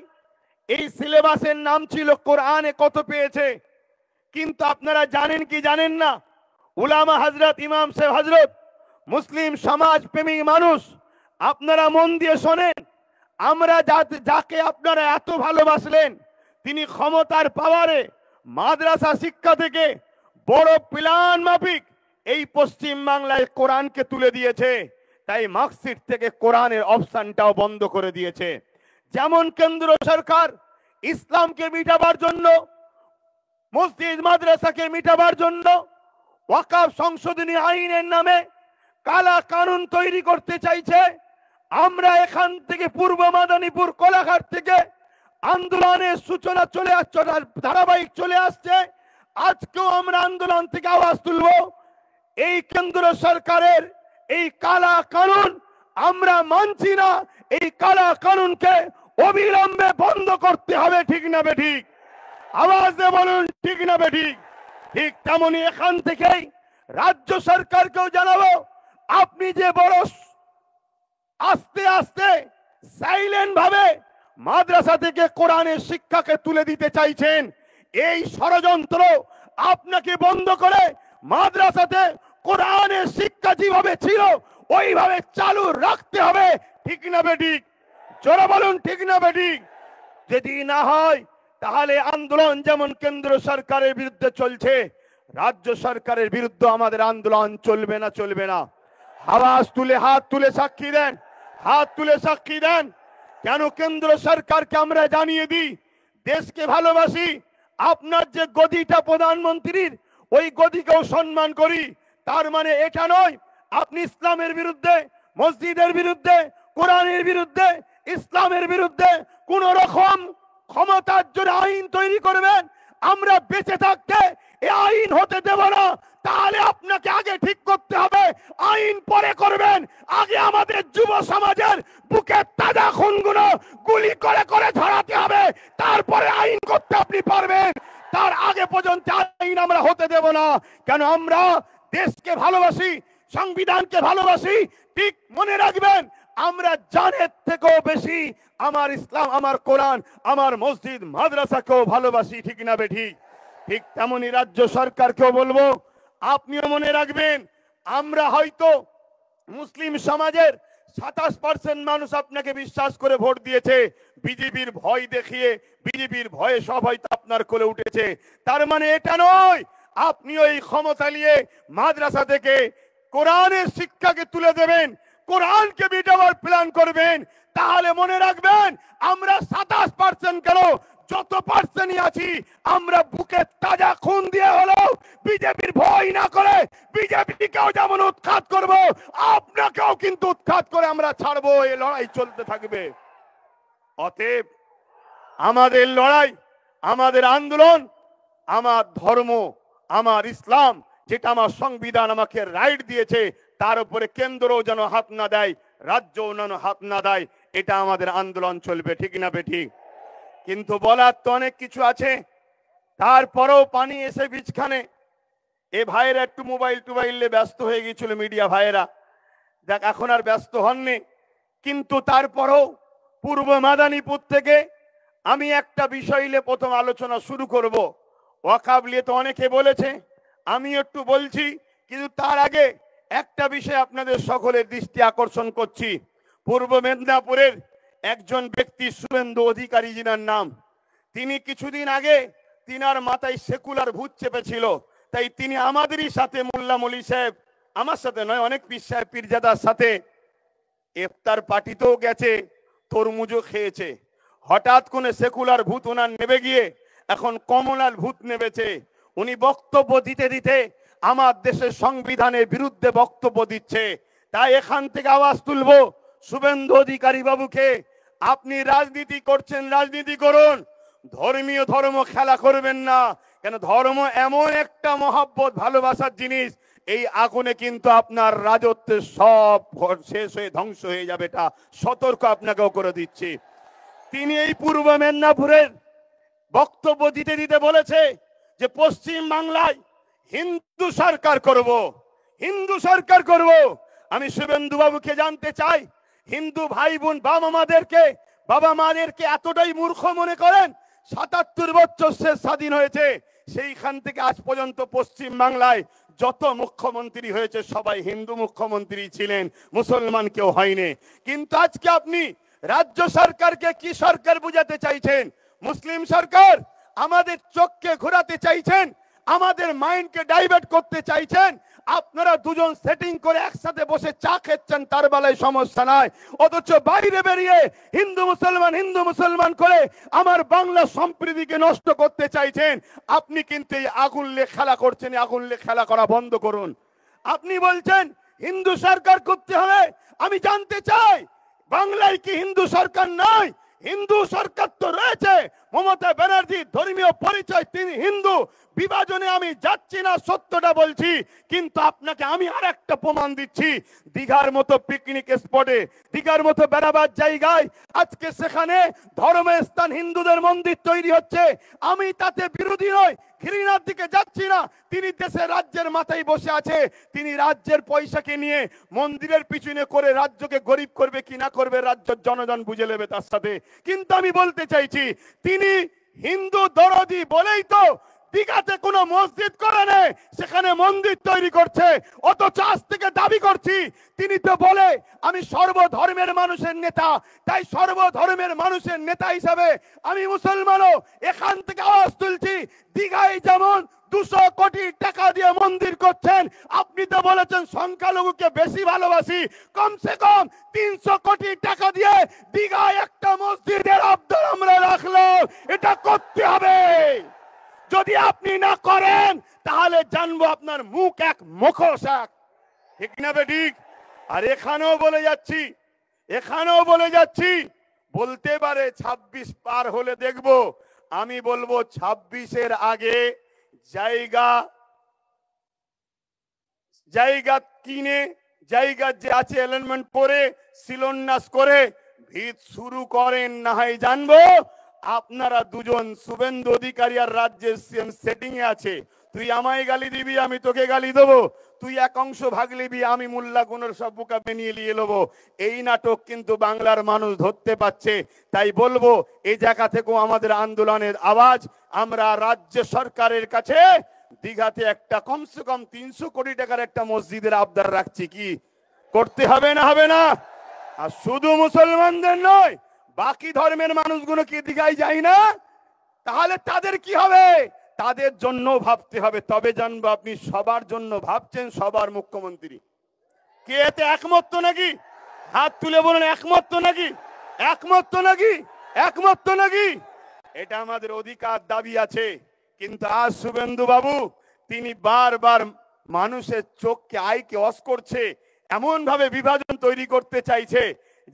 এই সিলেবাসের নাম ছিল কোরআনে কত পেয়েছে। কিন্তু আপনারা জানেন কি জানেন না, উলামা হযরত, ইমাম সাহেব হযরত, মুসলিম সমাজ প্রেমী মানুষ, আপনারা মন দিয়ে শোনেন, আমরা যাকে আপনারা এত ভালোবাসলেন, তিনি ক্ষমতার পাওয়ারে মাদ্রাসা শিক্ষা থেকে বড় প্ল্যান মাফিক এই পশ্চিম বাংলায় কোরআনকে তুলে দিয়েছে। তাই মার্কশিট থেকে কোরআনের অপশনটাও বন্ধ করে দিয়েছে। যেমন কেন্দ্র সরকার ইসলামকে মিটাবার জন্য, মসজিদ মাদ্রাসাকে মিটাবার জন্য ওয়াকফ সংশোধনী আইনের নামে কালা কানুন তৈরি করতে চাইছে, আমরা এখান থেকে পূর্ব মাদারীপুর কোলাঘাট থেকে আন্দোলনের সূচনা চলে আসছে, ধারাবাহিক চলে আসছে। আজকেও আমরা আন্দোলন থেকে আওয়াজ তুলব, এই কেন্দ্র সরকারের এই কালা কানুন আমরা মানছি না। এই কালা কানুনকে অবিলম্বে বন্ধ করতে হবে, ঠিক না বেঠিক? আওয়াজ দিয়ে বলুন, ঠিক না বেঠিক? ঠিক তেমনি এখান থেকেই রাজ্য সরকারকেও জানাবো, আপনি যে বড় আস্তে আস্তে সাইলেন্ট ভাবে মাদ্রাসা থেকে কোরআনের শিক্ষাকে তুলে দিতে চাইছেন, এই ষড়যন্ত্র আপনাকে বন্ধ করে মাদ্রাসাতে কোরআনের শিক্ষা যেভাবে ছিল ওইভাবে চালু রাখতে হবে, ঠিক না বেঠিক? জোরে বলুন ঠিক না বেঠিক? যদি না হয় তাহলে আন্দোলন যেমন কেন্দ্র সরকারের বিরুদ্ধে চলছে, রাজ্য সরকারের বিরুদ্ধে আমাদের আন্দোলন চলবে না, চলবে না। আওয়াজ তুলে হাত তুলে সাক্ষী দেন, হাত তুলে সাক্ষী দেন। কেন কেন্দ্র সরকারকে আমরা জানিয়ে দিই দেশকে ভালোবাসি, আপনার যে গদিটা প্রধানমন্ত্রীর ওই গদিকেও সম্মান করি, তার মানে এটা নয় আপনি ইসলামের বিরুদ্ধে, মসজিদের বিরুদ্ধে, কোরআনের বিরুদ্ধে, ইসলামের বিরুদ্ধে কোন রকম ক্ষমতার জোরে আইন তৈরি করবেন। আমরা বেঁচে থাকতে এই আইন হতে দেব না। তাহলে আপনাকে আগে ঠিক করতে হবে, আইন পরে করবেন। আগে আমাদের যুব সমাজের বুকে তাজা খুনগুলো গুলি করে করে ধরাতে হবে, তারপরে আইন করতে আপনি পারবেন। তার আগে পর্যন্ত আইন আমরা হতে দেব না। কেন আমরা দেশকে ভালোবাসি, সংবিধানকে ভালোবাসি। ঠিক মনে রাখবেন, আমরা জানের থেকেও বেশি আমার ইসলাম, আমার কোরআন, আমার মসজিদ মাদ্রাসাকেও ভালোবাসি, ঠিক না বেঠিক? ঠিক তেমনি রাজ্য সরকারকেও বলবো, আপনিও মনে রাখবেন, আমরা হয়তো মুসলিম সমাজের 27% মানুষ আপনাকে বিশ্বাস করে ভোট দিয়েছে, বিজেপির ভয় দেখিয়ে, বিজেপির ভয়ে সব হয়তো আপনার কোলে উঠেছে। তার মানে এটা নয় আপনিও এই ক্ষমতা নিয়ে মাদ্রাসা থেকে কোরআনের শিক্ষাকে তুলে দেবেন, কোরআনকে মিটাবার প্ল্যান করবেন। তাহলে মনে রাখবেন, আমরা 27% কেন, যত পার্সেন্টই আছি আমরা বুকে তাজা খুন দিয়ে হলো বিজেপির ভয় না করে বিজেপিকেও যেমন উৎখাত করব, আপনাকেও কিন্তু উৎখাত করে আমরা ছাড়বো। এই লড়াই চলতে থাকবে। অতএব আমাদের লড়াই, আমাদের আন্দোলন, আমার ধর্ম, আমার ইসলাম, যেটা আমার সংবিধান আমাকে রাইট দিয়েছে, তার উপরে কেন্দ্রও যেন হাত না দেয়, রাজ্যও যেন হাত না দেয়। এটা আমাদের আন্দোলন চলবে, ঠিক না বেঠিক? কিন্তু বলার তো অনেক কিছু আছে, তারপরেও পানি এসে বীজখানে। এ ভাইয়েরা একটু মোবাইল টোবাইলে ব্যস্ত হয়ে গিয়েছিল, মিডিয়া ভাইয়েরা, দেখ এখন আর ব্যস্ত হননি। কিন্তু তারপরেও পূর্ব মাদানীপুর থেকে আমি একটা বিষয় নিয়ে প্রথম আলোচনা শুরু করব। ওয়াকাব নিয়ে তো অনেকে বলেছে, আমি একটু বলছি, কিন্তু তার আগে একটা বিষয় আপনাদের সকলের দৃষ্টি আকর্ষণ করছি। পূর্ব মেদিনীপুরের একজন ব্যক্তি শুভেন্দু অধিকারী জিনার নাম, তিনি কিছুদিন আগে তিনার মাথায় সেকুলার ভূত চেপেছিল, তাই তিনি আমাদেরই সাথে, মোল্লা মলি সাহেব, আমার সাথে নয়, অনেক পীর সাহেব পীরজাদার সাথে ইফতার পার্টিতেও গেছে, তরমুজও খেয়েছে। হঠাৎ করে সেকুলার ভূত ওনার নেবে গিয়ে এখন কমলার ভূত নেবেছে। উনি বক্তব্য দিতে দিতে আমার দেশের সংবিধানের বিরুদ্ধে বক্তব্য দিচ্ছে। তাই এখান থেকে আওয়াজ তুলবো, শুভেন্দু অধিকারী বাবুকে, আপনি রাজনীতি করছেন, রাজনীতি করুন, ধর্মীয় ধর্ম খেলা করবেন না। কেন ধর্ম এমন একটা মহব্বত, ভালোবাসার জিনিস, এই আগুনে কিন্তু আপনার রাজত্বের সব শেষ হয়ে ধ্বংস হয়ে যাবে, এটা সতর্ক আপনাকেও করে দিচ্ছি। তিনি এই পূর্ব মেদিনীপুরের বক্তব্য দিতে দিতে বলেছে যে পশ্চিম বাংলায় হিন্দু সরকার করব, হিন্দু সরকার করব। আমি শুভেন্দু বাবুকে জানতে চাই, হিন্দু ভাই বোন বাবা মাদেরকে এতটাই মূর্খ মনে করেন? ৭৭ বছর সে স্বাধীন হয়েছে, সেইখান থেকে আজ পর্যন্ত পশ্চিম বাংলায় যত মুখ্যমন্ত্রী হয়েছে সবাই হিন্দু মুখ্যমন্ত্রী ছিলেন, মুসলমান কেউ হয়নি। কিন্তু আজকে আপনি রাজ্য সরকারকে কি সরকার বুঝাতে চাইছেন? মুসলিম সরকার। আমাদের চোখকে ঘোরাতে চাইছেন, আমাদের মাইন্ডকে ডাইভার্ট করতে চাইছেন। আপনারা দুজন সেটিং করে একসাথে বসে চা খেচ্ছেন, তার বেলায় সমস্যা নাই, অথচ বাইরে বেরিয়ে হিন্দু মুসলমান করে আমার বাংলা সম্প্রীতিকে নষ্ট করতে চাইছেন। আপনি কিন্তু এই আগুন নিয়ে খেলা করছেন, আগুন নিয়ে খেলা করা বন্ধ করুন। আপনি বলছেন হিন্দু সরকার করতে হবে, আমি জানতে চাই বাংলায় কি হিন্দু সরকার নাই? হিন্দু সরকার তো রয়েছে। মমতা ব্যানার্জি ধর্মীয় পরিচয়, তিনি হিন্দু। বিভাজনে আমি যাচ্ছি না, সত্যটা বলছি। কিন্তু আপনাকে আমি আর একটা প্রমাণ দিচ্ছি, দীঘার মতো পিকনিক স্পটে, দীঘার মতো বেড়াবার জায়গায় আজকে সেখানে ধর্মের স্থান, হিন্দুদের মন্দির তৈরি হচ্ছে। আমি তাতে বিরোধী নই, ঘৃণার দিকে যাচ্ছি না। তিনি দেশের রাজ্যের মাথায় বসে আছে, তিনি রাজ্যের পয়সাকে নিয়ে মন্দিরের পিছনে করে রাজ্যকে গরিব করবে কি না করবে রাজ্যের জনগণ বুঝে নেবে তার সাথে। কিন্তু আমি বলতে চাইছি, তিনি হিন্দু দরদি বলেই তো দীঘাতে কোনো মসজিদ করে নেই, সেখানে মন্দির তৈরি করছে। অথচ আজ থেকে দাবি করছি, তিনি তো বলে আমি সর্বধর্মের মানুষের নেতা, তাই সর্বধর্মের মানুষের নেতা হিসাবে আমি মুসলমানও এখান থেকে আওয়াজ তুলছি। দীঘায় যেমন 200 কোটি টাকা দিয়ে মন্দির করছেন, আপনি তো বলেছেন সংখ্যালঘুকে বেশি ভালোবাসি, কমসে কম 300 কোটি টাকা দিয়ে দীঘায় একটা মসজিদের আবদার আমরা রাখলাম। এটা করতে হবে। যদি আপনি না করেন তাহলে জানবো আপনার মুখ এক মুখোশ এক, ঠিক না বেঠিক? আর এখানেও বলে যাচ্ছি, বলতে পারে 26 পার হলে দেখবো। আমি বলবো 26-এর আগে জায়গা কিনে, জায়গা যে আছে অ্যালাইনমেন্ট করে শিলান্যাস করে ভিত শুরু করেন, না হয় জানবো আপনারা দুজন শুভেন্দু অধিকারী আর রাজ্যের সিএম সেটিং এ আছে। তুই আমায় গালি দিবি, আমি তোকে গালি দেবো। তুই এক অংশ ভাগ নিবি, আমি মোল্লা গুণের সব বোকা বানিয়ে নিয়ে নেবো। এই নাটক কিন্তু বাংলার মানুষ ধরতে পারছে। তাই বলবো, এই জায়গা থেকেও আমাদের আন্দোলনের আওয়াজ আমরা রাজ্য সরকারের কাছে দীঘাতে একটা কমসে কম 300 কোটি টাকার একটা মসজিদের আবদার রাখছি। কি করতে হবে না হবে না? আর শুধু মুসলমানদের নয়, বাকি ধর্মের মানুষগুলো কি দীঘায় যায় না? তাহলে তাদের কি হবে? তাদের জন্য ভাবতে হবে। তবে জানবো আপনি সবার জন্য ভাবছেন, সবার মুখ্যমন্ত্রী। কে এতে একমত তো নাকি? হাত তুলে বলুন, একমত তো নাকি? একমত তো নাকি? একমত তো নাকি? এটা আমাদের অধিকার, দাবি আছে। কিন্তু আজ শুভেন্দু বাবু তিনি বারবার মানুষের চোখকে, আইকে অস করছে, এমন ভাবে বিভাজন তৈরি করতে চাইছে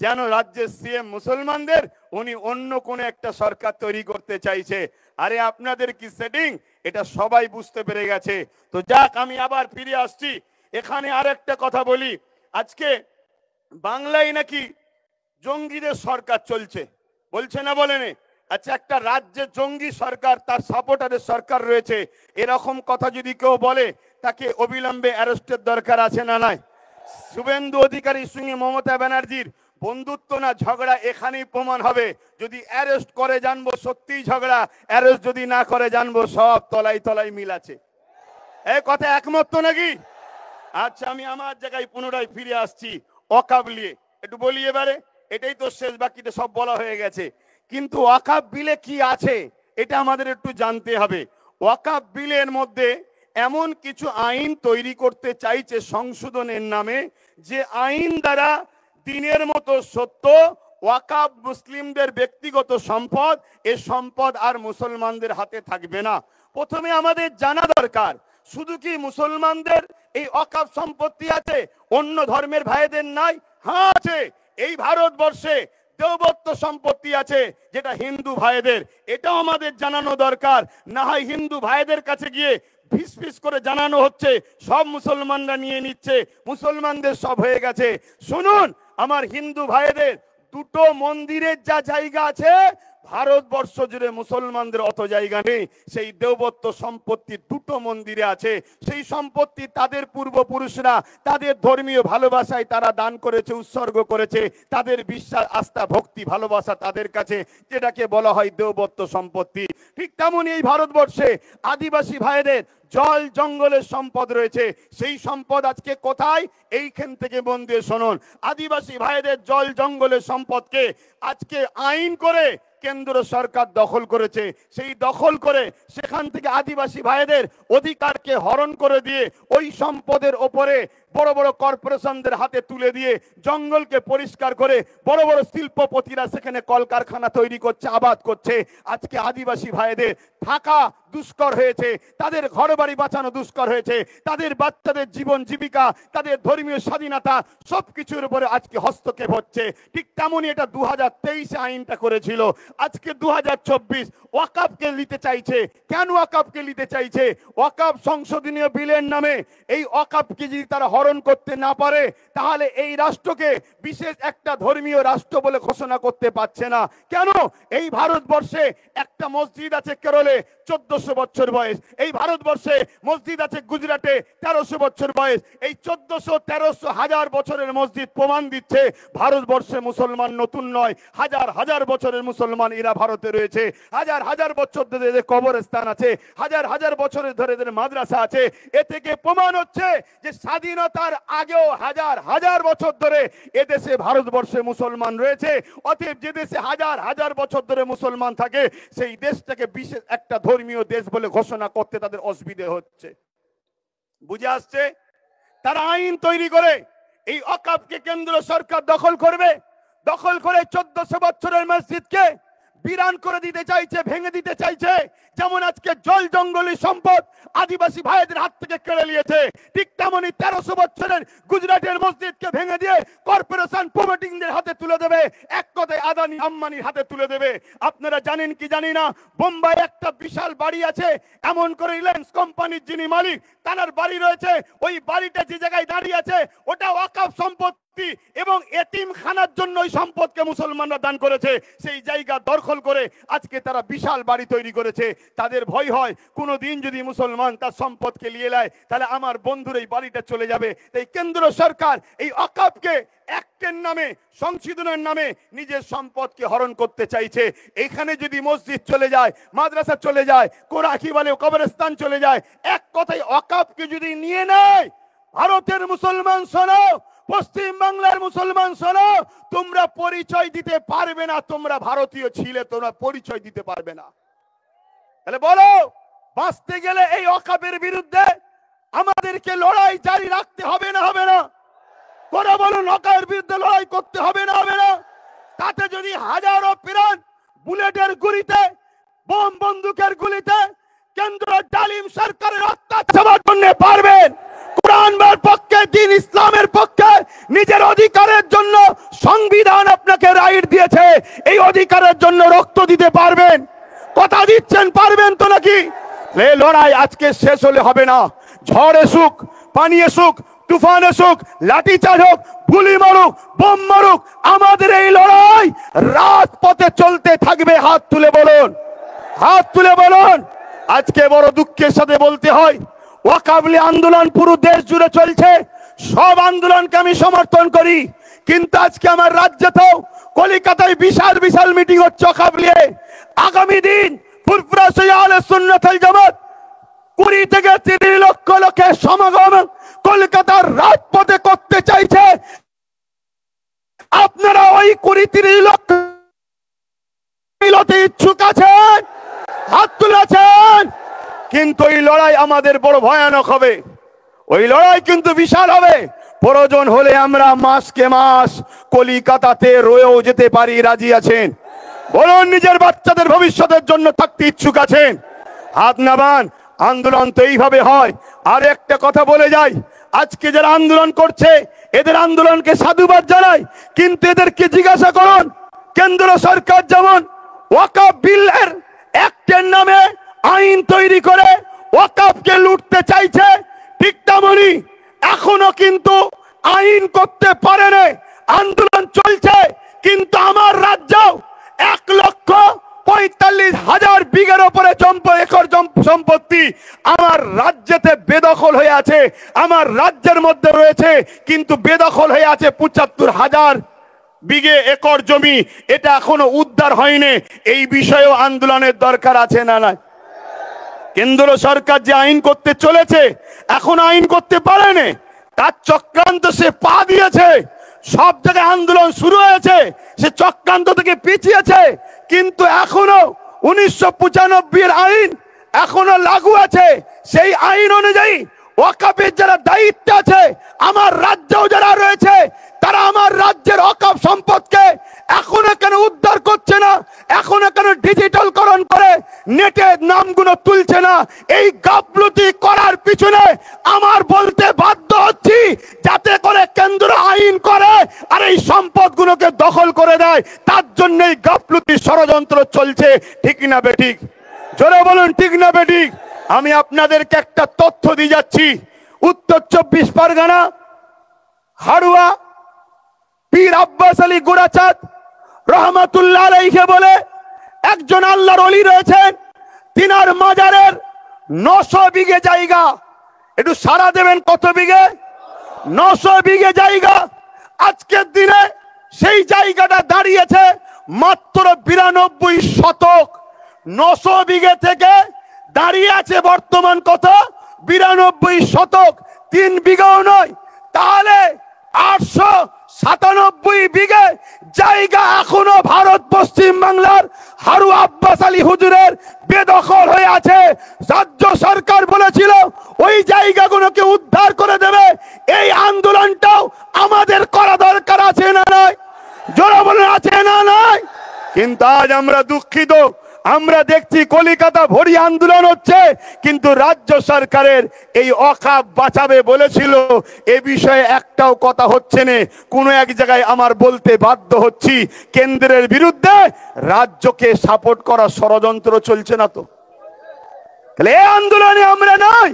যেন রাজ্যের সিএম মুসলমানদের, উনি অন্য কোন একটা সরকার তৈরি করতে চাইছে। আরে আপনাদের কি সেটিং, এটা সবাই বুঝতে পেরে গেছে। তো যাক, আমি আবার ফিরে আসছি। এখানে আরেকটা কথা বলি, আজকে বাংলায় নাকি জঙ্গিদের সরকার চলছে, বলছে না বলেন? আচ্ছা, একটা রাজ্যে জঙ্গি সরকার, তার সাপোর্টারের সরকার রয়েছে, এরকম কথা যদি কেউ বলে তাকে অবিলম্বে অ্যারেস্টের দরকার আছে না নাই? শুভেন্দু অধিকারীর সঙ্গে মমতা ব্যানার্জির বন্ধুত্ব না ঝগড়া এখানেই প্রমাণ হবে। যদি অ্যারেস্ট করে জানবো সত্যিই ঝগড়া, অ্যারেস্ট যদি না করে জানবো সব তলায় তলায় মিল আছে। এই কথা একমত তো নাকি? আচ্ছা, আমি আমার জায়গায় পুনরায় ফিরে আসছি। ওয়াকফ নিয়ে একটু বলি এবারে, এটাই তো শেষ, বাকিটা সব বলা হয়ে গেছে। কিন্তু ওয়াকফ বিলে কি আছে এটা আমাদের একটু জানতে হবে। ওয়াকফ বিলের মধ্যে এমন কিছু আইন তৈরি করতে চাইছে সংশোধনের নামে, যে আইন দ্বারা দিনের মতো সত্য ওয়াকফ মুসলিমদের ব্যক্তিগত সম্পদ, এ সম্পদ আর মুসলমানদের হাতে থাকবে না। প্রথমে আমাদের জানা দরকার, শুধু কি মুসলমানদের এই ওয়াকফ সম্পত্তি আছে, অন্য ধর্মের ভাইদের নাই? হ্যাঁ আছে। এই ভারতবর্ষে দেবত্ব সম্পত্তি আছে, যেটা হিন্দু ভাইদের, এটাও আমাদের জানানো দরকার। না হয় হিন্দু ভাইদের কাছে গিয়ে ফিস ফিস করে জানানো হচ্ছে সব মুসলমানরা নিয়ে নিচ্ছে, মুসলমানদের সব হয়ে গেছে। শুনুন আমার হিন্দু ভাইদের, দুটো মন্দিরের যা জায়গা আছে ভারতবর্ষ জুড়ে মুসলমানদের অত জায়গা নেই। সেই দেবত্ব সম্পত্তি দুটো মন্দিরে আছে। সেই সম্পত্তি তাদের পূর্বপুরুষরা তাদের ধর্মীয় ভালোবাসায় তারা দান করেছে, উৎসর্গ করেছে, তাদের বিশ্বাস, আস্থা, ভক্তি, ভালোবাসা তাদের কাছে, যেটাকে বলা হয় দেবত্ব সম্পত্তি। ঠিক তেমনই এই ভারতবর্ষে আদিবাসী ভাইদের জল জঙ্গলের সম্পদ রয়েছে। সেই সম্পদ আজকে কোথায়? এইখান থেকে মন দিয়ে শুনুন। আদিবাসী ভাইদের জল জঙ্গলের সম্পদকে আজকে আইন করে কেন্দ্র সরকার দখল করেছে। সেই দখল করে সেখান থেকে আদিবাসী ভাইদের অধিকারকে হরণ করে দিয়ে ওই সম্পদের ওপরে বড় বড় কর্পোরেশনদের হাতে তুলে দিয়ে জঙ্গলকে পরিষ্কার করে বড় বড় শিল্পপতিরা সেখানে কলকারখানা তৈরি করছে, আবাদ করছে। আজকে আদিবাসী ভাইদের থাকা দুষ্কর হয়েছে, তাদের ঘর বাড়ি বাঁচানো দুষ্কর হয়েছে, তাদের বাচ্চাদের জীবন জীবিকা, তাদের ধর্মীয় স্বাধীনতা সবকিছুর উপরে আজকে হস্তক্ষেপ হচ্ছে। ঠিক তেমনই এটা 2023 আইনটা করেছিল। আজকে 2024 ওয়াকফকে নিতে চাইছে। কেন ওয়াকফকে নিতে চাইছে? ওয়াকফ সংশোধনীয় বিলের নামে এই ওয়াকফকে যদি তারা হরণ করতে না পারে তাহলে এই রাষ্ট্রকে বিশেষ একটা ধর্মীয় রাষ্ট্র বলে ঘোষণা করতে পারছে না কেন? এই ভারতবর্ষে একটা মসজিদ আছে কেরলে 1400 বছর বয়স, এই ভারতবর্ষে মসজিদ আছে গুজরাটে 1300 বছর বয়স। এই 1400, 1300, 1000 বছরের মসজিদ প্রমাণ দিচ্ছে ভারতবর্ষে মুসলমান নতুন নয়, হাজার হাজার বছরের মুসলমান এরা ভারতে রয়েছে। হাজার হাজার বছর ধরে এদের কবরস্থান আছে, হাজার হাজার বছরের ধরে এদের মাদ্রাসা আছে। এ থেকে প্রমাণ হচ্ছে যে স্বাধীনতার আগেও হাজার হাজার বছর ধরে এদেশে ভারতবর্ষে মুসলমান রয়েছে। অতএব যে দেশে হাজার হাজার বছর ধরে মুসলমান থাকে সেই দেশটাকে বিশেষ একটা ধর্মীয় দেশ বলে ঘোষণা করতে তাদের অসুবিধে হচ্ছে। বুঝে আসছে? তারা আইন তৈরি করে এই ওয়াকফকে কেন্দ্র সরকার দখল করবে, দখল করে 1400 বছরের মসজিদকে বিরান করে দিতে চাইছে, ভেঙে দিতে চাইছে। যেমন আজকে জল জঙ্গলি সম্পদ আদিবাসী ভাইদের হাত থেকে কেড়ে নিয়েছে, ঠিক তেমনি 1300 বছরের গুজরাটের মসজিদকে ভেঙে দিয়ে কর্পোরেশন প্রমোটিংদের হাতে তুলে দেবে, এক কথায় আদানি আম্বানির হাতে তুলে দেবে। আপনারা জানেন কি জানি না, বোম্বাই একটা বিশাল বাড়ি আছে, এমন করে রিলায়েন্স কোম্পানির যিনি মালিক তার বাড়ি রয়েছে, ওই বাড়িটা যে জায়গায় দাঁড়িয়ে আছে ওটা ওয়াকফ সম্পদ এবং এতিমখানার জন্য ওই সম্পদকে মুসলমানরা দান করেছে। সেই জায়গা দখল করে আজকে তারা বিশাল বাড়ি তৈরি করেছে। তাদের ভয় হয় কোনোদিন যদি মুসলমান তার সম্পদকে নিয়ে নেয় তাহলে আমার বন্ধুর এই বাড়িটা চলে যাবে। তাই কেন্দ্র সরকার এই ওয়াকফকে অ্যাক্টের নামে, সংশোধনের নামে নিজের সম্পদকে হরণ করতে চাইছে। এখানে যদি মসজিদ চলে যায়, মাদ্রাসা চলে যায়, কোরআন বলে কবরস্থান চলে যায়, এক কথায় ওয়াকফকে যদি নিয়ে নেয়, ভারতের মুসলমান শোনো, পশ্চিম বাংলার মুসলমান শোনো, তোমরা পরিচয় দিতে পারবে না তোমরা ভারতীয় ছিলে, তোমরা পরিচয় দিতে পারবে না। তাহলে বলো, বাঁচতে গেলে এই ওয়াকফের বিরুদ্ধে আমাদেরকে লড়াই জারি রাখতে হবে না হবে না? করে বলুন, ওয়াকফের বিরুদ্ধে লড়াই করতে হবে না হবে না? তাতে যদি হাজারো প্রাণ বুলেটের গুলিতে, বোম বন্দুকের গুলিতে কেন্দ্র ডালিম সরকারের অত্যাচার জন্য পারবেন, কোরআনের পক্ষে, দ্বীন ইসলামের পক্ষে, নিজের অধিকারের জন্য সংবিধান আপনাকে রাইট দিয়েছে, এই অধিকারের জন্য রক্ত দিতে পারবেন? কথা দিচ্ছেন পারবেন তো নাকি? এই লড়াই আজকে শেষ হলে হবে না। ঝড় এসুক, পানি এসুক, তুফান এসুক, লাঠি চার্জ হোক, গুলি মারুক, বোম মারুক, আমাদের এই লড়াই রাজপথে চলতে থাকবে। হাত তুলে বলুন, হাত তুলে বলুন। আজকে বড় দুঃখের সাথে বলতে হয়, ওয়াকফ আন্দোলন পুরো দেশ জুড়ে চলছে, সব আন্দোলনকে আমি সমর্থন করি, কিন্তু আজকে আমার রাজ্যে তো কলকাতায় বিশাল বিশাল মিটিং হচ্ছে ওয়াকফ নিয়ে। আগামী দিন ফুরফুরা আহলে সুন্নাত ওয়াল জামাত 20 থেকে 30 লক্ষ লোকের সমাগম কলকাতার রাজপথে করতে চাইছে। আপনারা ওই 20-30 লক্ষ মিলতে ইচ্ছুক আছেন? হাত তুলেছেন? কিন্তু এই লড়াই আমাদের বড় ভয়ানক হবে, ওই লড়াই কিন্তু বিশাল হবে। প্রয়োজন হলে আমরা মাসকে মাস কলিকাতাতে রয়েও যেতে পারি, রাজি আছেন? বলুন, নিজের বাচ্চাদের ভবিষ্যতের জন্য থাকতে ইচ্ছুক আছেন? হাত নামান। আন্দোলন তো এইভাবে হয়। আর একটা কথা বলে যাই, আজকে যারা আন্দোলন করছে এদের আন্দোলনকে সাধুবাদ জানাই, কিন্তু এদেরকে জিজ্ঞাসা করুন, কেন্দ্র সরকার যেমন ওয়াকফ বিলের অ্যাক্টের নামে আইন তৈরি করে ওয়াকফকে লুটতে চাইছে, ঠিক তেমনি এখনো কিন্তু আইন করতে পারেনি। আন্দোলন চলছে, কিন্তু আমার রাজ্য 1,45,000 বিঘের উপরে একর সম্পত্তি আমার রাজ্যেতে বেদখল হয়ে আছে। আমার রাজ্যের মধ্যে রয়েছে, কিন্তু বেদখল হয়ে আছে 75,000 বিঘে একর জমি। এটা এখনো উদ্ধার হয়নি। এই বিষয়েও আন্দোলনের দরকার আছে না নাই? কেন্দ্র সরকার যে আইন করতে চলেছে এখন আইন করতে পারেনি, তার চক্রান্ত সে পা দিয়েছে। সব জায়গায় আন্দোলন শুরু হয়েছে, সে চক্রান্ত থেকে পিছিয়েছে, কিন্তু এখনো 1995 এর আইন এখনো লাগু আছে। সেই আইন অনুযায়ী ওয়াকফের যারা দায়িত্ব আছে, আমার রাজ্যেও যারা রয়েছে, তারা আমার রাজ্যের ওয়াকফ সম্পদকে এখনো কেন উদ্ধার করছে না? এখনো কেন ডিজিটালকরণ করে নেটের নামগুলো তুলছে না? এই গাফলতি করার পিছনে আমার বলতে বাধ্য হচ্ছি, যাতে করে কেন্দ্র আইন করে আর এই সম্পদগুলোকে দখল করে দেয়। তার জন্যই গাফলতি ষড়যন্ত্র চলছে। ঠিক না বেঠিক? জোরে বলুন, ঠিক না বেঠিক? আমি আপনাদেরকে একটা তথ্য দিয়ে যাচ্ছি। উত্তর 24 পরগনা হাড়ুয়া পীর আব্বাস আলী গোরাচাঁদ রহমাতুল্লাহ আলাইহি বলে একজন আল্লাহর ওলি রয়েছেন, তিনার মাজারের 900 বিঘে জায়গা। একটু সারা দেবেন, কত বিঘে? 900 বিঘে জায়গা। আজকের দিনে সেই জায়গাটা দাঁড়িয়েছে মাত্র 92 শতক। 900 বিঘে থেকে দাঁড়িয়ে আছে বর্তমান কত? 92 শতক। 3 বিঘাও নয়, তাহলে 897 বিঘে জায়গা এখনো ভারত পশ্চিম বাংলার হারু আব্বাস আলী হুজুরের বেদখল হয়ে আছে। রাজ্য সরকার বলেছিল ওই জায়গাগুলোকে উদ্ধার করে দেবে। এই আন্দোলনটাও আমাদের করা দরকার আছে না নাই? জোরে বলেন, আছে না নাই? কিন্তু আজ আমরা দুঃখিত, আমরা দেখছি কলিকাতা ভরি আন্দোলন হচ্ছে, কিন্তু রাজ্য সরকারের এই অকাপ বাঁচাবে বলেছিল, এ বিষয়ে একটাও কথা হচ্ছে না। কোন এক জায়গায় আমার বলতে বাধ্য হচ্ছি, কেন্দ্রের বিরুদ্ধে রাজ্যকে সাপোর্ট করা ষড়যন্ত্র চলছে না তো? তাহলে এই আন্দোলনে আমরা নাই।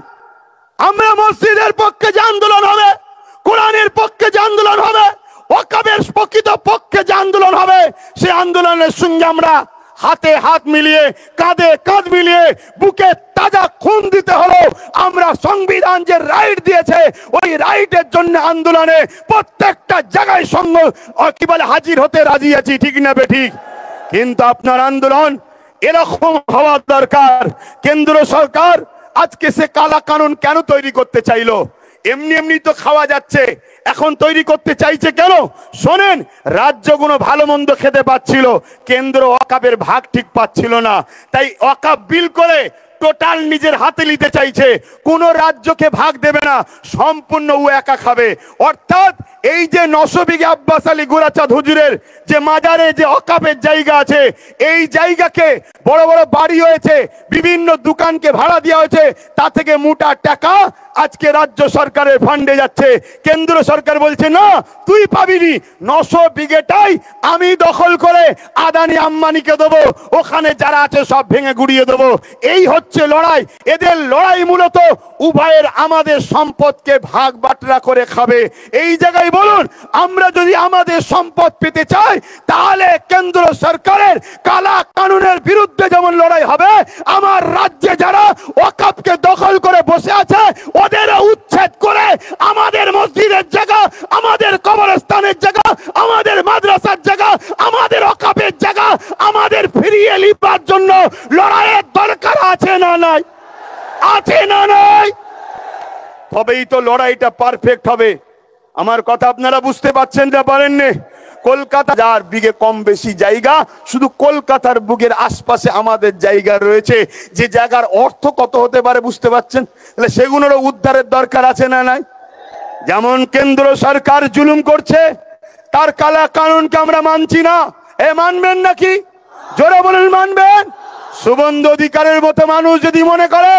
আমরা মসজিদের পক্ষে যে আন্দোলন হবে, কোরআনের পক্ষে যে আন্দোলন হবে, ওয়াকাবের প্রকৃত পক্ষে যে আন্দোলন হবে, সে আন্দোলনের সঙ্গে আমরা হাতে হাত মিলিয়ে, কাঁধে কাঁধ মিলিয়ে, বুকে তাজা খুন দিতে হলো। আমরা সংবিধান যে রাইট দিয়েছে, ওই রাইটের জন্য আন্দোলনে প্রত্যেকটা জায়গায় সঙ্গ কি বলে হাজির হতে রাজি আছি, ঠিক না বেঠিক? কিন্তু আপনার আন্দোলন এরকম হওয়া দরকার। কেন্দ্র সরকার আজকে সে কালা কানুন কেন তৈরি করতে চাইলো? এমনি এমনি তো খাওয়া যাচ্ছে, এখন তৈরি করতে চাইছে কেন? শোনেন, রাজ্যগুলো ভালো মন্দ খেতে পাচ্ছিল, কেন্দ্র ওয়াকাবের ভাগ ঠিক পাচ্ছিল না, তাই ওয়াকাব বিল করে টোটাল নিজের হাতে নিতে চাইছে। কোন রাজ্যকে ভাগ দেবে না, সম্পূর্ণ ও একা খাবে। অর্থাৎ এই যে 900 বিঘে আব্বাস আলী গোরাচাঁদ হুজুরের যে মাজারে যে ওয়াকাবের জায়গা আছে, এই জায়গাকে বড় বড় বাড়ি হয়েছে, বিভিন্ন দোকানকে ভাড়া দেওয়া হয়েছে, তা থেকে মোটা টাকা আজকে রাজ্য সরকারের ফান্ডে যাচ্ছে। কেন্দ্র সরকার বলছে না, তুই পাবিনি, 900 বিঘেটাই আমি দখল করে আদানি আম্বানিকে দেবো, ওখানে যারা আছে সব ভেঙে গুড়িয়ে দেবো। এই হচ্ছে লড়াই। এদের লড়াই মূলত উভয়ের আমাদের সম্পদকে ভাগ বাটরা করে খাবে। এই জায়গায় বলুন, আমরা যদি আমাদের সম্পদ পেতে চাই, তাহলে কেন্দ্র সরকারের কালা কানুনের বিরুদ্ধে যেমন লড়াই হবে, আমার রাজ্যে যারা ওয়াকাবকে দখল করে বসে আছে ওদের উচ্ছেদ করে আমাদের মসজিদের জায়গা, আমাদের কবরস্থানের জায়গা, আমাদের মাদ্রাসার জায়গা, আমাদের ওয়াকাবের জায়গা আমাদের ফিরিয়ে নিবার জন্য লড়াইয়ের দরকার আছে না নাই? আছে না নাই? তবেই তো লড়াইটা পারফেক্ট হবে। আমার কথা আপনারা বুঝতে পারছেন না পারেননি? কলকাতা যার বিঘে কম বেশি জায়গা, শুধু কলকাতার বুকের আশপাশে আমাদের জায়গা রয়েছে, যে জায়গার অর্থ কত হতে পারে বুঝতে পারছেন? তাহলে সেগুলোরও উদ্ধারের দরকার আছে না নাই? যেমন কেন্দ্র সরকার জুলুম করছে, তার কালা কানুনকে আমরা মানছি না। এ মানবেন নাকি? জোরে বলেন, মানবেন? শুভেন্দু অধিকারীর মতো মানুষ যদি মনে করে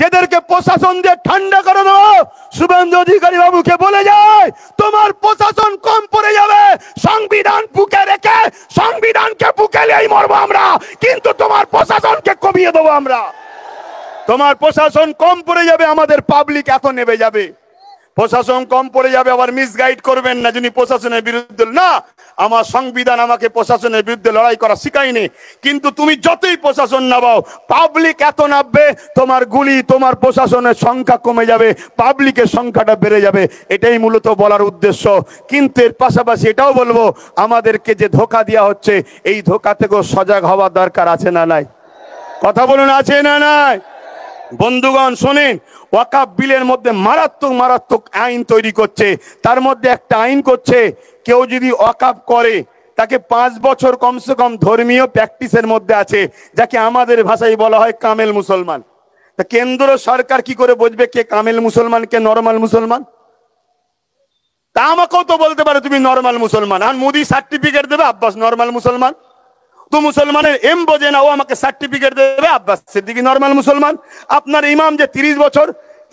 যেদেরকে প্রশাসন দিয়ে ঠান্ডা করে দেবো, শুভেন্দু অধিকারী বাবুকে বলে যায় তোমার প্রশাসন কম পড়ে যাবে, সংবিধান বুকে রেখে সংবিধানকে বুকে নিয়েই মরবো আমরা, কিন্তু তোমার প্রশাসনকে কমিয়ে দেবো আমরা। তোমার প্রশাসন কম পড়ে যাবে, আমাদের পাবলিক এত নেমে যাবে। প্রশাসন কম পড়ে যাবে, আবার মিসগাইড করবেন না যিনি প্রশাসনের বিরুদ্ধে। না, আমার সংবিধান আমাকে প্রশাসনের বিরুদ্ধে লড়াই করা শিখায়নি, কিন্তু তুমি যতই প্রশাসন নামাও, পাবলিক এত নামবে, তোমার গুলি, তোমার প্রশাসনের সংখ্যা কমে যাবে, পাবলিকের সংখ্যাটা বেড়ে যাবে। এটাই মূলত বলার উদ্দেশ্য। কিন্তু এর পাশাপাশি এটাও বলবো, আমাদেরকে যে ধোঁকা দেওয়া হচ্ছে, এই ধোঁকা থেকেও সজাগ হওয়ার দরকার আছে না নাই? কথা বলুন, আছে না নাই? বন্ধুগণ শোনেন, ওয়াকাব বিলের মধ্যে মারাত্মক মারাত্মক আইন তৈরি করছে। তার মধ্যে একটা আইন করছে, কেউ যদি ওয়াকাব করে তাকে 5 বছর কমসে কম ধর্মীয় প্র্যাকটিসের মধ্যে আছে, যাকে আমাদের ভাষায় বলা হয় কামেল মুসলমান। তা কেন্দ্র সরকার কি করে বুঝবে কে কামেল মুসলমান, কে নরমাল মুসলমান? তা আমাকেও তো বলতে পারে তুমি নরমাল মুসলমান, আর মোদি সার্টিফিকেট দেবে আব্বাস নরমাল মুসলমান। তো মুসলমানের এম বোঝে না, ও আমাকে সার্টিফিকেট দেবে আব্বাস সিদ্দিকী নরমাল মুসলমান। আপনার ইমাম যে 30 বছর